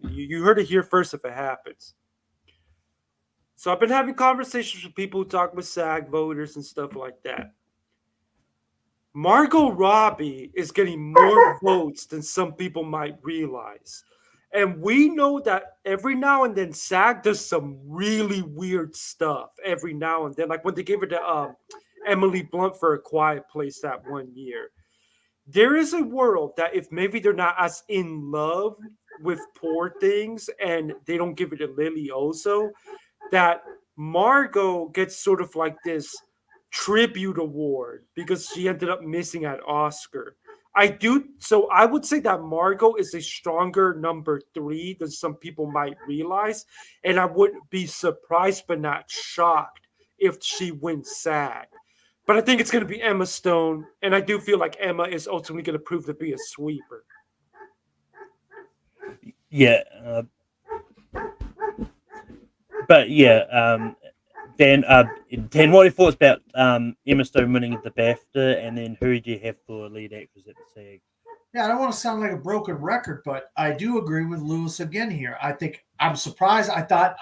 You heard it here first if it happens. So I've been having conversations with people who talk with SAG voters and stuff like that. Margot Robbie is getting more votes than some people might realize. And we know that every now and then SAG does some really weird stuff every now and then. Like when they gave it to Emily Blunt for A Quiet Place that one year. There is a world that if maybe they're not as in love with Poor Things and they don't give it to Lily also, that Margot gets sort of like this tribute award because she ended up missing at Oscar. So I would say that Margot is a stronger number 3 than some people might realize, and I wouldn't be surprised but not shocked if she wins SAG. But I think it's going to be Emma Stone, and I do feel like Emma is ultimately going to prove to be a sweeper.
Yeah, but yeah, Dan, what are your thoughts about Emma Stone winning the BAFTA, and then who do you have for lead actress at the SAG?
Yeah, I don't want to sound like a broken record, but I do agree with Lewis again here. I think I'm surprised. I thought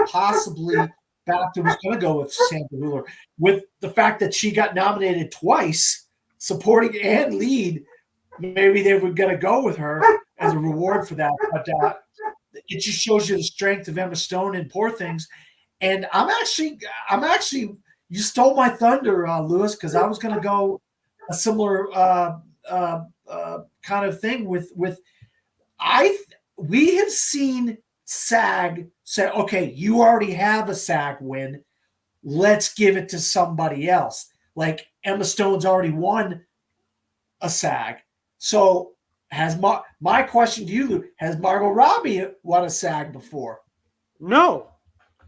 possibly BAFTA was going to go with Sandra Hüller, with the fact that she got nominated twice, supporting and lead. Maybe they were going to go with her as a reward for that. But it just shows you the strength of Emma Stone in Poor Things. And I'm actually, you stole my thunder, Lewis, because I was going to go a similar kind of thing with we have seen SAG say, okay, you already have a SAG win. Let's give it to somebody else. Like Emma Stone's already won a SAG. So my question to you, has Margot Robbie won a SAG before?
No.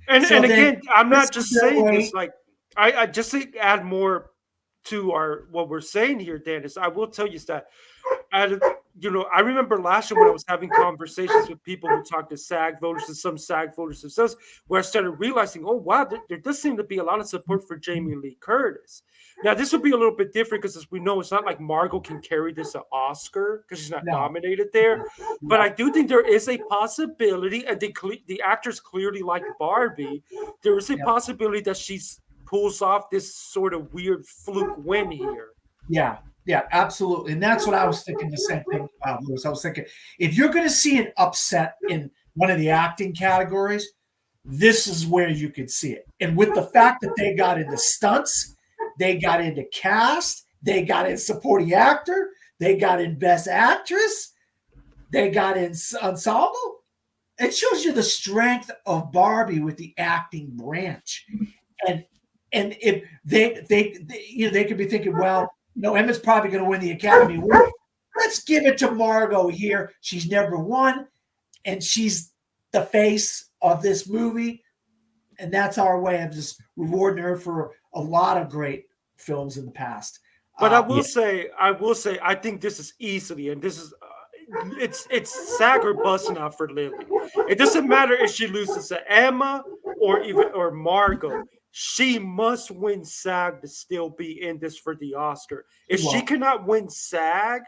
And again, I'm not just saying this like I just to add more to what we're saying here, Dan, is I will tell you that I remember last year when I was having conversations with people who talked to SAG voters and some SAG voters themselves, where I started realizing, oh wow, there does seem to be a lot of support for Jamie Lee Curtis. Now this will be a little bit different because as we know, it's not like Margot can carry this to Oscar because she's not nominated there. But I do think there is a possibility, and the actors clearly like Barbie. There is a possibility that she pulls off this sort of weird fluke win here.
Yeah, absolutely. And that's what I was thinking, the same thing, Lewis. I was thinking, if you're going to see an upset in one of the acting categories, this is where you could see it. And with the fact that they got into stunts, they got into cast, they got in supporting actor, they got in best actress, they got in ensemble, it shows you the strength of Barbie with the acting branch. And And if they could be thinking, well, Emma's probably going to win the Academy Award. Let's give it to Margot here. She's never won, and she's the face of this movie, and that's our way of just rewarding her for a lot of great films in the past.
But I will say, I think this is easily, and this is, it's SAG or busting out for Lily. It doesn't matter if she loses to Emma or Margot. She must win SAG to still be in this for the Oscar. If she cannot win SAG,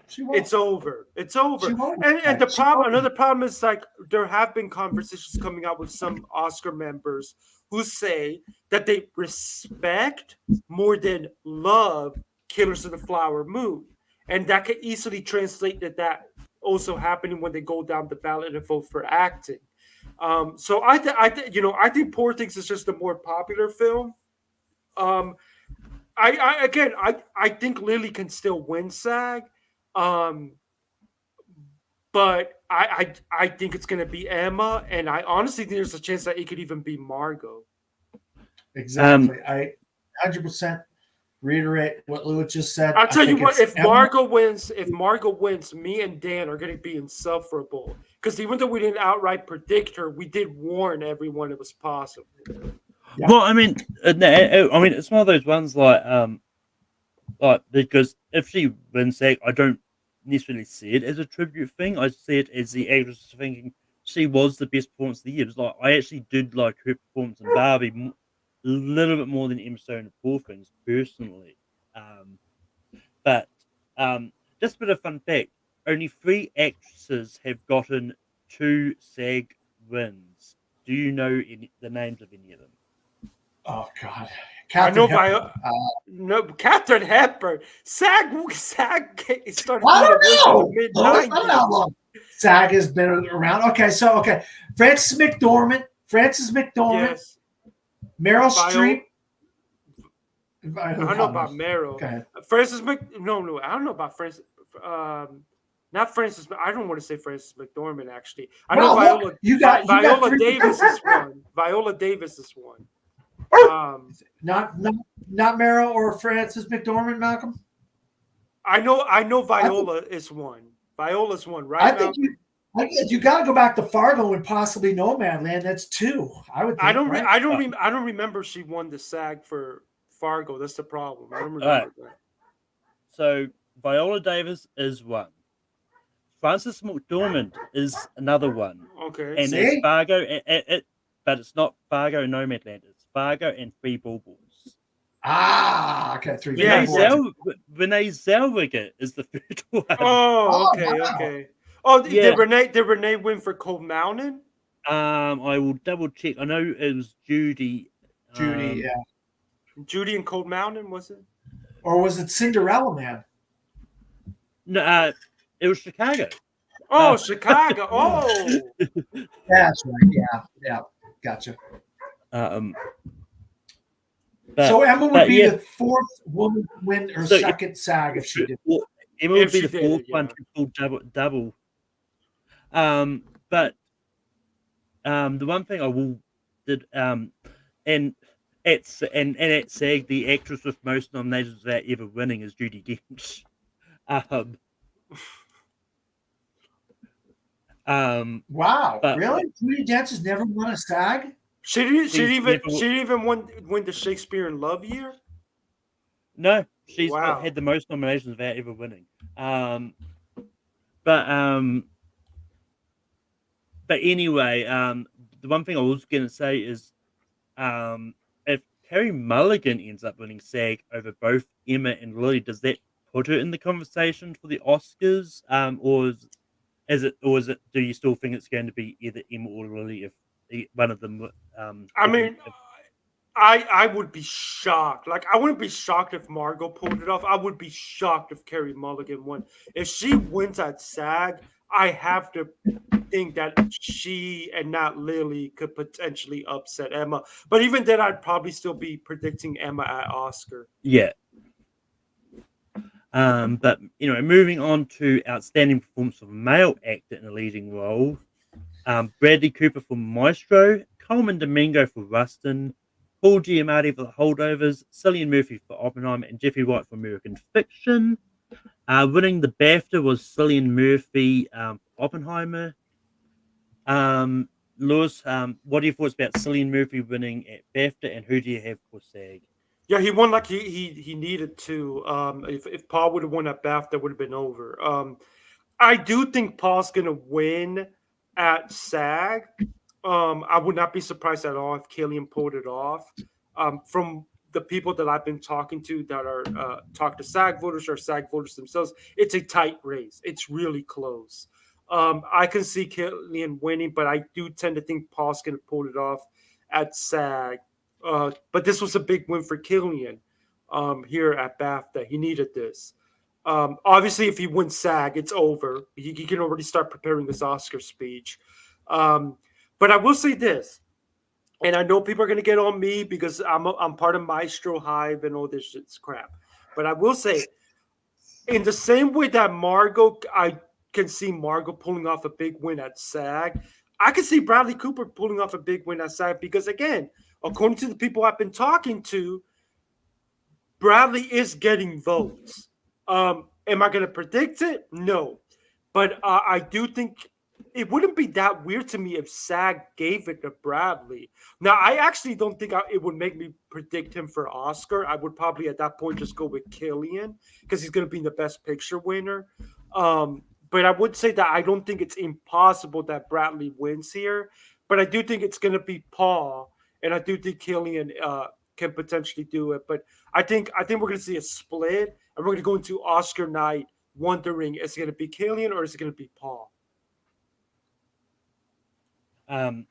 it's over. It's over. And the problem, another problem is like there have been conversations coming out with some Oscar members who say that they respect more than love Killers of the Flower Moon, and that could easily translate that also happening when they go down the ballot and vote for acting. So I think Poor Things is just a more popular film. I think Lily can still win SAG. But I think it's going to be Emma, and I honestly think there's a chance that it could even be Margot.
Exactly. I 100% reiterate what Lewis just said.
I'll tell you what, if Margot wins, me and Dan are going to be insufferable. Because even though we didn't outright predict her, we did warn everyone it was possible.
Yeah. Well, I mean, it's one of those ones like because if she wins SAG, I don't necessarily see it as a tribute thing. I see it as the actress thinking she was the best performance of the year. It was like I actually did like her performance in Barbie a little bit more than Emma Stone in Poor Things personally. But just a bit of fun fact: only 3 actresses have gotten 2 SAG wins. Do you know the names of any of them?
Oh God.
Katharine Hepburn. SAG started
I don't know.
mid-90s.
I don't know how long SAG has been around. Okay. Frances McDormand.
Yes.
Meryl Streep.
I don't know about Meryl.
Okay.
Frances No, I don't know about Frances. Not Frances. I don't want to say Frances McDormand. Actually, I know Viola. Viola Davis is one. Viola Davis is one.
Not Meryl or Frances McDormand, Malcolm.
I know Viola is one. Viola's one, right?
I think you got to go back to Fargo and possibly Nomadland. That's 2. I would think,
I don't remember she won the SAG for Fargo. That's the problem. I don't remember that.
So Viola Davis is one. Frances McDormand is another one.
Okay.
And it's Fargo, but it's not Fargo and Nomadland. It's Fargo and 3 Billboards.
Okay. 3
Billboards. Renee Zellweger is the 3rd one.
Oh, okay, okay. Oh, yeah. Did Renee win for Cold Mountain?
I will double check. I know it was Judy.
Yeah.
Judy and Cold Mountain, was it?
Or was it Cinderella Man?
No, it was Chicago.
Oh, Chicago. Oh.
That's right. Yeah. Gotcha. So Emma would be the 4th woman to win her second SAG if she did.
Emma would be the 4th one to pull double. But the one thing I will did and at SAG, the actress with most nominations without ever winning is Judi Dench.
Wow, really? Judi Dench has never won a SAG?
She didn't even win the Shakespeare in Love year?
No, she's had the most nominations without ever winning. But anyway, the one thing I was going to say is, if Carey Mulligan ends up winning SAG over both Emma and Lily, does that put her in the conversation for the Oscars, or is it? Do you still think it's going to be either Emma or Lily if one of them?
I would be shocked. Like, I wouldn't be shocked if Margot pulled it off. I would be shocked if Carey Mulligan won. If she wins at SAG, I have to think that she and not Lily could potentially upset Emma. But even then, I'd probably still be predicting Emma at Oscar.
Yeah. But moving on to outstanding performance of a male actor in a leading role, Bradley Cooper for Maestro, Coleman Domingo for Rustin, Paul Giamatti for The Holdovers, Cillian Murphy for Oppenheimer, and Jeffrey Wright for American Fiction. Winning the BAFTA was Cillian Murphy for Oppenheimer. Lewis, what are your thoughts about Cillian Murphy winning at BAFTA, and who do you have for SAG?
Yeah, he won like he needed to. If Paul would have won at BAFTA, would have been over. I do think Paul's gonna win at SAG. I would not be surprised at all if Killian pulled it off. From the people that I've been talking to that are talk to SAG voters or SAG voters themselves, it's a tight race. It's really close. I can see Killian winning, but I do tend to think Paul's going to pull it off at SAG. But this was a big win for Killian here at BAFTA. He needed this. Obviously, if he wins SAG, it's over. He can already start preparing his Oscar speech. But I will say this, and I know people are going to get on me because I'm part of Maestro Hive and all this shit's crap. But I will say, in the same way that Margot, I can see Margot pulling off a big win at SAG, I can see Bradley Cooper pulling off a big win at SAG because, again, according to the people I've been talking to, Bradley is getting votes. Am I going to predict it? No. But I do think it wouldn't be that weird to me if SAG gave it to Bradley. Now, I actually don't think it would make me predict him for Oscar. I would probably at that point just go with Killian because he's going to be the Best Picture winner. But I would say that I don't think it's impossible that Bradley wins here. But I do think it's going to be Paul, and I do think Killian can potentially do it. But I think we're going to see a split, and we're going to go into Oscar night wondering, is it going to be Killian or is it going to be Paul?
Dan,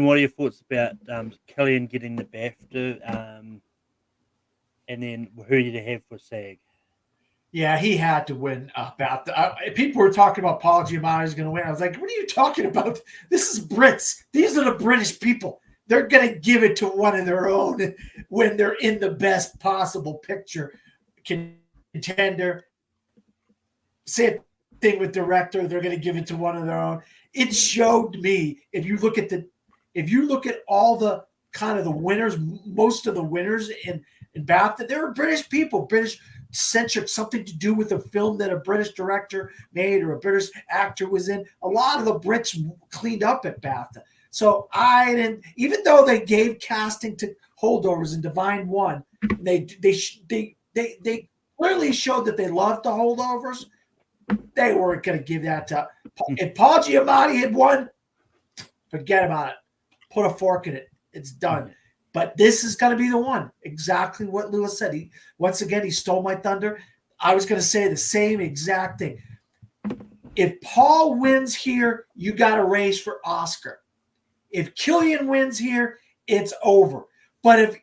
what are your thoughts about Killian getting the BAFTA, and then who do you have for SAG?
Yeah, he had to win BAFTA. People were talking about Paul Giamatti is going to win. I was like, what are you talking about? This is Brits. These are the British people. They're going to give it to one of their own when they're in the best possible picture contender. Same thing with director. They're going to give it to one of their own. It showed me, if you look at all the kind of the winners, most of the winners in BAFTA, they were British people, British centric, something to do with a film that a British director made or a British actor was in. A lot of the Brits cleaned up at BAFTA. So I didn't, even though they gave casting to Holdovers and Divine won, they clearly showed that they loved the Holdovers. They weren't going to give that to if Paul Giamatti had won, forget about it. Put a fork in it. It's done. But this is going to be the one. Exactly what Lewis said. Once again, he stole my thunder. I was going to say the same exact thing. If Paul wins here, you got a race for Oscar. If Killian wins here, it's over. But if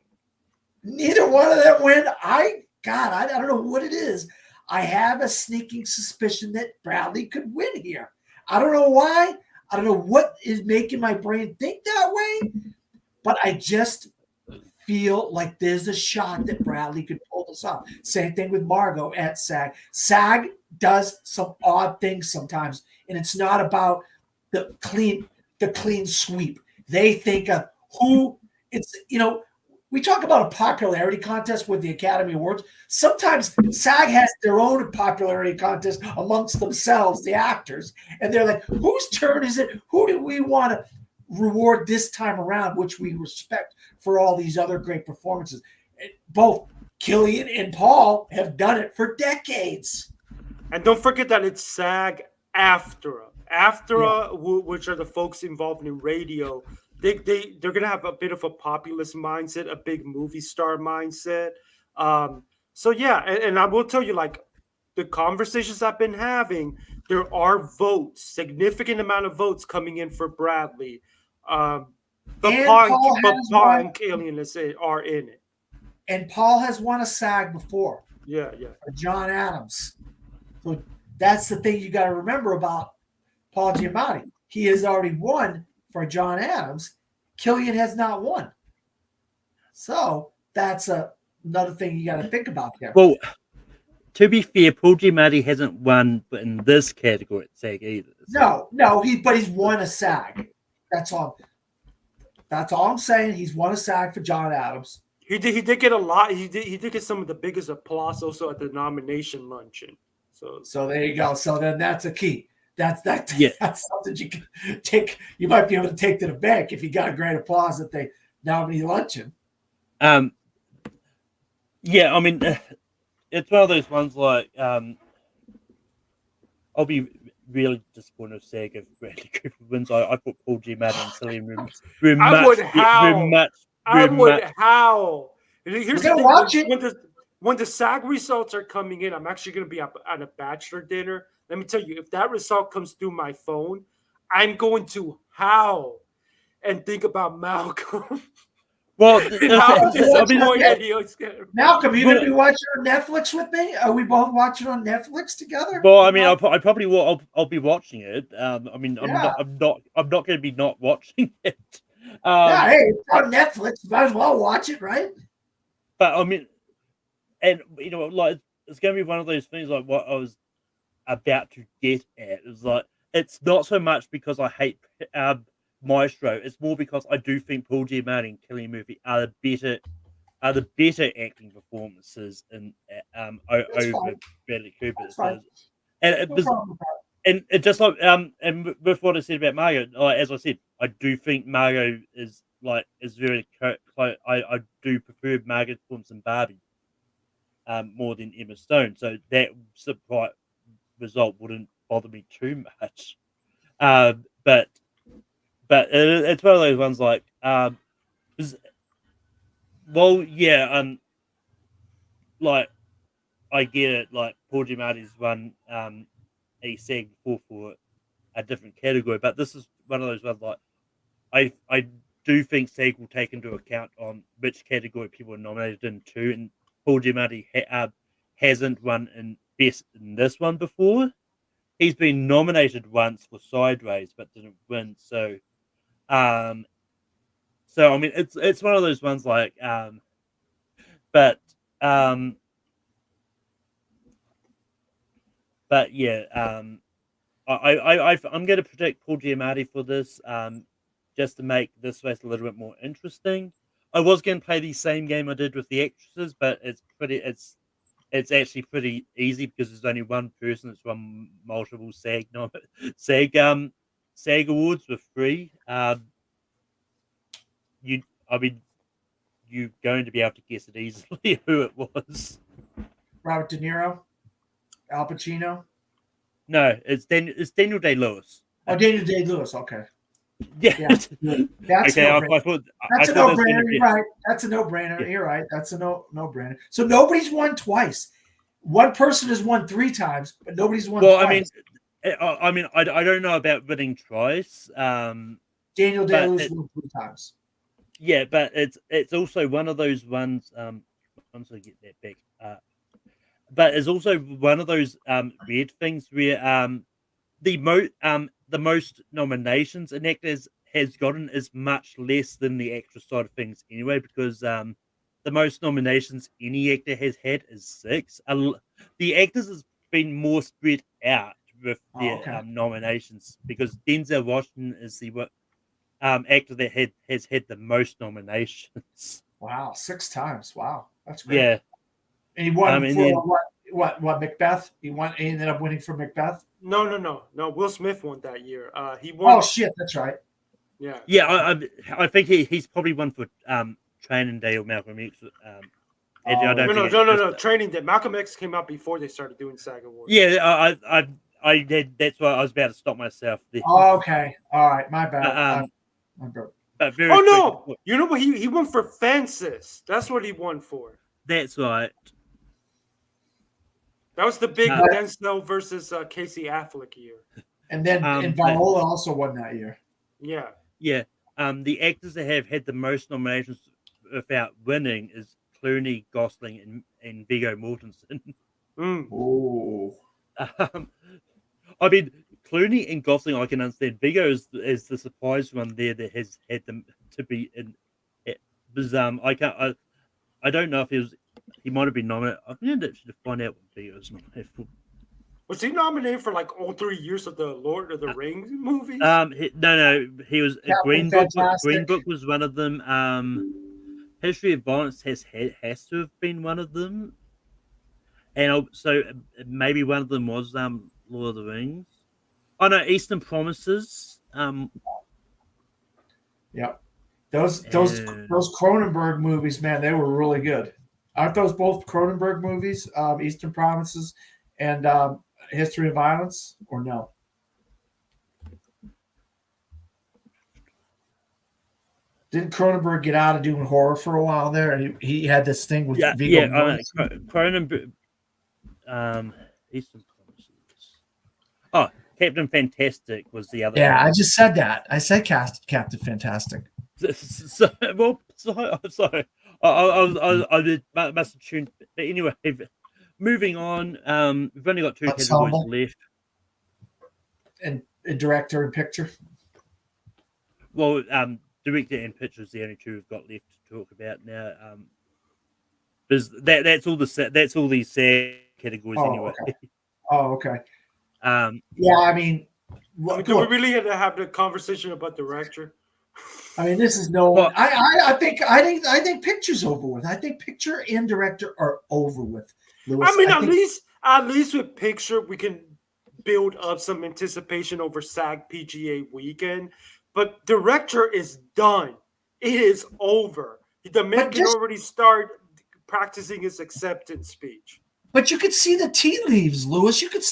neither one of them win, I don't know what it is. I have a sneaking suspicion that Bradley could win here. I don't know why. I don't know what is making my brain think that way. But I just feel like there's a shot that Bradley could pull this off. Same thing with Margot at SAG. SAG does some odd things sometimes, and it's not about the clean sweep. They think of who it's, we talk about a popularity contest with the Academy Awards. Sometimes SAG has their own popularity contest amongst themselves, the actors, and they're like, whose turn is it? Who do we want to reward this time around, which we respect for all these other great performances? Both Killian and Paul have done it for decades.
And don't forget that it's SAG AFTRA. AFTRA, which are the folks involved in radio, they're going to have a bit of a populist mindset, a big movie star mindset. So yeah, and I will tell you, like, the conversations I've been having, there are votes, significant amount of votes coming in for Bradley. Paul and Killian are in it.
And Paul has won a SAG before.
Yeah.
John Adams. So that's the thing you got to remember about Paul Giamatti. He has already won for John Adams. Killian has not won. So that's another thing you got to think about there.
Well, to be fair, Paul Giamatti hasn't won in this category at SAG either.
So. No, but he's won a SAG. That's all. That's all I'm saying. He's won a SAG for John Adams.
He did get a lot. He did get some of the biggest applause also at the nomination luncheon.
So there you go. So then that's a key. That's
Yeah.
that's something you can take. You might be able to take to the bank if you got great applause at the nominee luncheon.
Yeah, I mean, it's one of those ones like I'll be really disappointed if SAG if Bradley Cooper wins. I thought Paul Giamatti and Cillian
I would howl. I would howl. Here's the thing: when the SAG results are coming in, I'm actually going to be at a bachelor dinner. Let me tell you, if that result comes through my phone, I'm going to howl and think about Malcolm.
Well,
Malcolm, you gonna be watching on Netflix with me? Are we both watching on Netflix together?
Well, I mean, I probably will. I'll be watching it. I mean, I'm not going to be not watching it.
Yeah, hey, it's on Netflix. Might as well watch it, right?
But I mean, and you know, like it's going to be one of those things like what I was about to get at. Is like it's not so much because I hate Maestro. It's more because I do think Paul Giamatti and Cillian Murphy are the better acting performances in over Bradley Cooper. And it just like and with what I said about Margot, as I said, I do think Margot is very close. I do prefer Margot's performance in Barbie more than Emma Stone. So that surprise result wouldn't bother me too much. But it's one of those ones like like I get it. Like Paul Giamatti's won a SAG before for a different category, but this is one of those ones like I do think SAG will take into account on which category people are nominated in too, and Paul Giamatti hasn't won in best in this one before. He's been nominated once for Sideways, but didn't win. So I mean, it's one of those ones like but yeah, I'm going to predict Paul Giamatti for this, just to make this race a little bit more interesting. I was going to play the same game I did with the actresses, but it's actually pretty easy because there's only one person that's won multiple SAG awards with 3. You're going to be able to guess it easily who it was.
Robert De Niro, Al Pacino.
No, it's Daniel Day-Lewis.
Oh, Daniel Day-Lewis. Okay.
Yeah.
That's
okay.
That's a no-brainer. You're right. That's a no-brainer. Yeah. You're right. That's a no-brainer. So nobody's won twice. One person has won 3 times, but nobody's won twice.
I mean, I don't know about winning twice.
Daniel Day-Lewis won 3 times.
Yeah, but it's also one of those ones. Once I get that back, but it's also one of those weird things where the most nominations an actor has gotten is much less than the actress side of things anyway, because the most nominations any actor has had is 6. The actors has been more spread out with their nominations, because Denzel Washington is the actor that has had the most nominations.
Wow, 6 times. Wow, that's great.
Yeah,
and he won for what Macbeth? He ended up winning for Macbeth.
No. Will Smith won that year. He won.
Oh shit, that's right.
Yeah.
Yeah, I think he's probably won for Training Day or Malcolm X.
No. Training Day. Malcolm X came out before they started doing SAG Awards.
Yeah, I did. That's why I was about to stop myself there.
Oh, okay. All right, my bad.
No! You know what? He won for Fences. That's what he won for.
That's right.
That was the big Denzel versus Casey Affleck year.
And then and Viola also won that year.
Yeah.
Yeah. The actors that have had the most nominations without winning is Clooney, Gosling, and Viggo Mortensen.
Oh.
I mean, Clooney and Gosling, I can understand. Viggo is the surprise one there that has had them to be in. Because I don't know if he might have been nominated. I need to find out what Viggo is nominated for.
Was he nominated for like all 3 years of the Lord of the Rings movies?
He was
Captain
Green
Fantastic.
Book was one of them. History of Violence has to have been one of them, and also maybe one of them was Lord of the Rings. Oh no, Eastern Promises.
Yeah, those
And
Cronenberg movies, man, they were really good. Aren't those both Cronenberg movies? Eastern Promises and History of Violence, or no? Didn't Cronenberg get out of doing horror for a while there? And he had this thing with Viggo Mortensen?
Cronenberg. Eastern Promises. Oh, Captain Fantastic was the other.
Yeah, I just said that. I said Captain Fantastic.
So, well, sorry. I must have tuned. But anyway, moving on. We've only got two categories left.
And director and picture.
Well, director and picture is the only two we've got left to talk about now. Because that's all these SAG categories anyway.
Okay. Oh, okay.
Yeah,
I mean,
do we really have to have the conversation about director?
I mean, this is no. Well, I think picture's over with. I think picture and director are over with. Lewis.
I mean, at least with picture, we can build up some anticipation over SAG PGA weekend. But director is done. It is over. The man can already start practicing his acceptance speech.
But you could see the tea leaves, Lewis. You could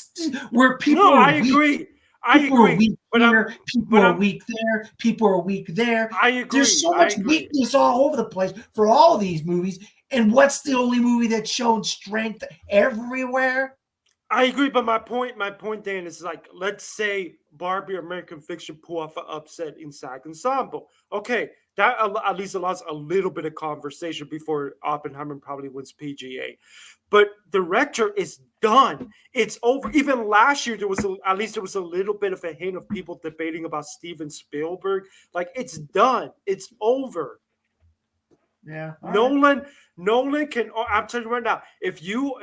where people.
No, I agree.
People are weak here. People are weak there. People are weak there.
I agree.
There's so much weakness all over the place for all of these movies. And what's the only movie that's shown strength everywhere?
I agree, but my point, Dan, is like, let's say Barbie American Fiction pull off an upset in SAG Ensemble. Okay, that at least allows a little bit of conversation before Oppenheimer probably wins PGA. But director is done. It's over. Even last year, there was a little bit of a hint of people debating about Steven Spielberg. Like, it's done. It's over.
Yeah.
Nolan can. I'm telling you right now, if you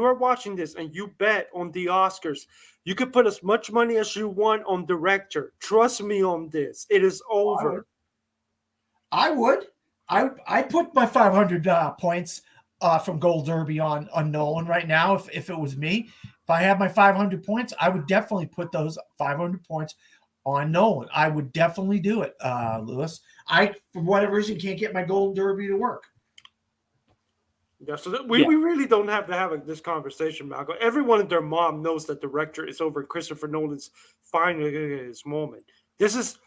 are watching this and you bet on the Oscars, you can put as much money as you want on director. Trust me on this. It is over.
I would. I put my 500 points from Gold Derby on Nolan right now. If it was me, if I had my 500 points, I would definitely put those 500 points on Nolan. I would definitely do it, Lewis. For whatever reason, can't get my Golden Derby to work.
Yeah, so we really don't have to have this conversation, Malcolm. Everyone and their mom knows that director is over. Christopher Nolan's finally getting his moment. This is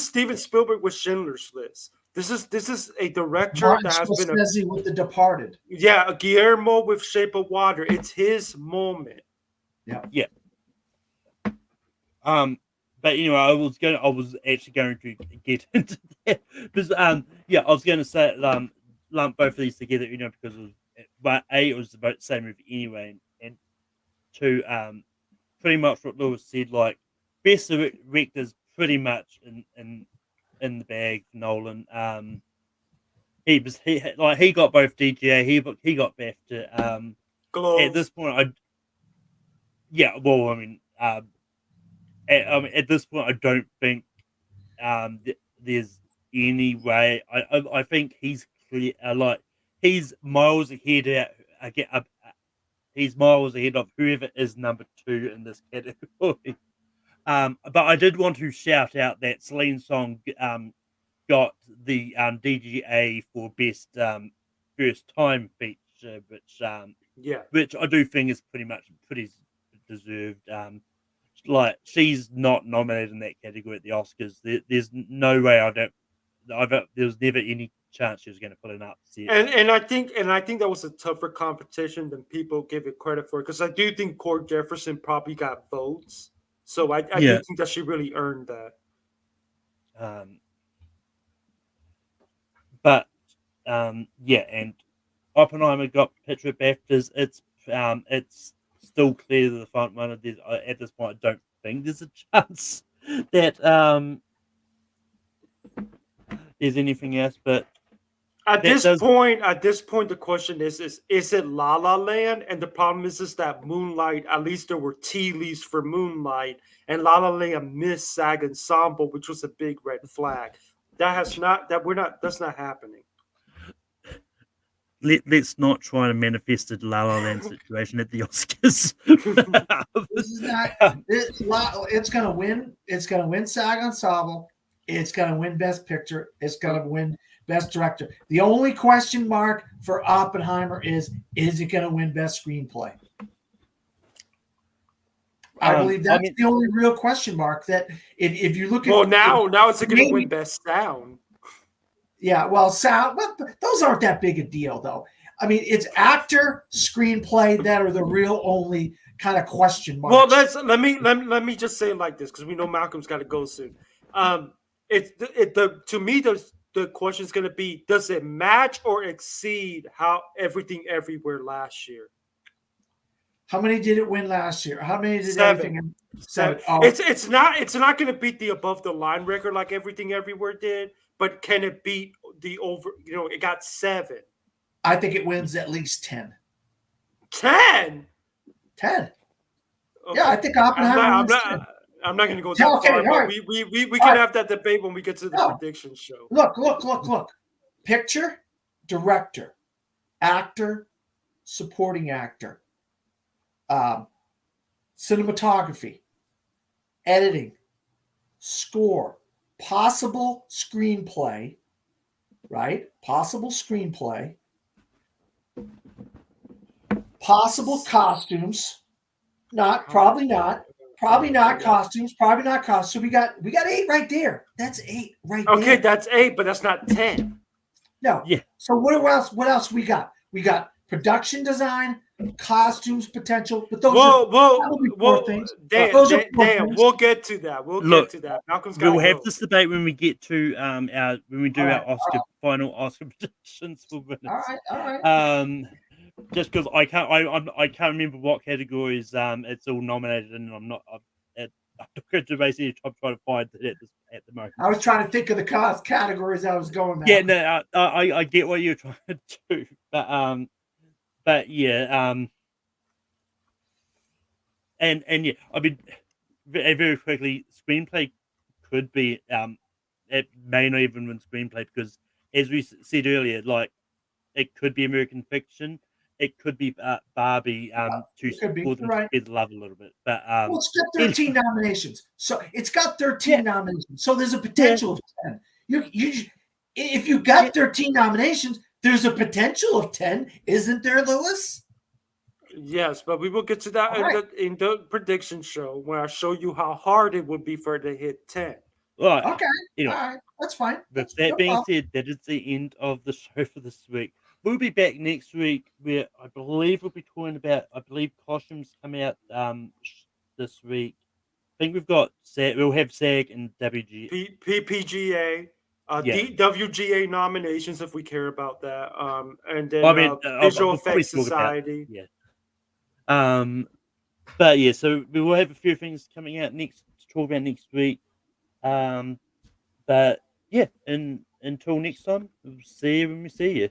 Steven Spielberg with Schindler's List. This is a director
Martin
that has
Scorsese
been
with The Departed.
Yeah, Guillermo with Shape of Water. It's his moment.
Yeah.
But anyway, I was actually going to get into that because I was going to say lump both of these together, because it was about the same movie anyway, and two, pretty much what Lewis said, like best directors pretty much in the bag. Nolan, he got both DGA, he got BAFTA. At this point, at this point, I don't think there's any way. I think he's clear. He's miles ahead. He's miles ahead of whoever is number 2 in this category. But I did want to shout out that Celine Song got the DGA for best first time feature, which I do think is pretty deserved. Like, she's not nominated in that category at the Oscars. There's no way there was never any chance she was going to put an upset.
And I think that was a tougher competition than people give it credit for, because I do think Cord Jefferson probably got votes. So I do think that she really earned that. And Oppenheimer got picture at BAFTAs. It's still clear to the front runner. At this point, I don't think there's a chance that there's anything else. But At
That
this
does-
point, the question is it La La Land? And the problem is that Moonlight, at least there were tea leaves for Moonlight, and La La Land missed SAG Ensemble, which was a big red flag. That's not happening.
Let's not try to manifest a La La Land situation at the Oscars.
This is not. It's going to win. It's going to win SAG Ensemble. It's going to win Best Picture. It's going to win Best Director. The only question mark for Oppenheimer is it going to win Best Screenplay? I believe that's the only real question mark. That if you look at
now it's going to win Best Sound.
Yeah, well, sound. Well, those aren't that big a deal, though. I mean, it's actor, screenplay that are the real only kind of question marks.
Well, let me just say it like this, because we know Malcolm's got to go soon. To me the question is going to be: does it match or exceed how Everything Everywhere last year?
How many did it win last year? How many did
7?
7.
Oh. It's not going to beat the Above the Line record like Everything Everywhere did, but can it beat the over? It got 7.
I think it wins at least 10.
10.
10.
Okay.
Yeah, I think Oppenheimer wins 10.
I'm not going to go that far, but we can have that debate when we get to the prediction show.
Look. Picture, director, actor, supporting actor, cinematography, editing, score, possible screenplay, right? Possible screenplay, possible costumes, probably not costumes, probably not costumes. So we got 8 right there. That's 8 right there.
Okay, that's 8, but that's not 10.
No.
Yeah.
So what else we got? We got production design, costumes, potential, but those are things.
Dan, we'll get to that. Get to that. Malcolm's got.
We'll have this debate when we get to our final Oscar predictions for winners.
All right.
Just because I can't remember what categories it's all nominated in, and I'm not going to basically try to find it at the moment.
I was trying to think of the categories I was going. Now.
Yeah, no, I get what you're trying to do, but yeah, and yeah, I mean, very quickly, screenplay could be it may not even win screenplay because, as we said earlier, like it could be American Fiction. It could be Barbie to support them to spread the love a little bit. But
it's got 13 nominations. So it's got 13 nominations. So there's a potential of 10. If you got 13 nominations, there's a potential of 10, isn't there, Lewis?
Yes, but we will get to that in the prediction show where I show you how hard it would be for it to hit 10.
Right.
Okay.
Anyway,
all right. That's fine.
With that being said, that is the end of the show for this week. We'll be back next week where I believe we'll be talking about, costumes come out this week. I think we've got we'll have SAG and
PPGA, WGA nominations if we care about that. And then Visual Effects Society.
But yeah, so we will have a few things coming out to talk about next week. But yeah, and until next time, we'll see you when we see you.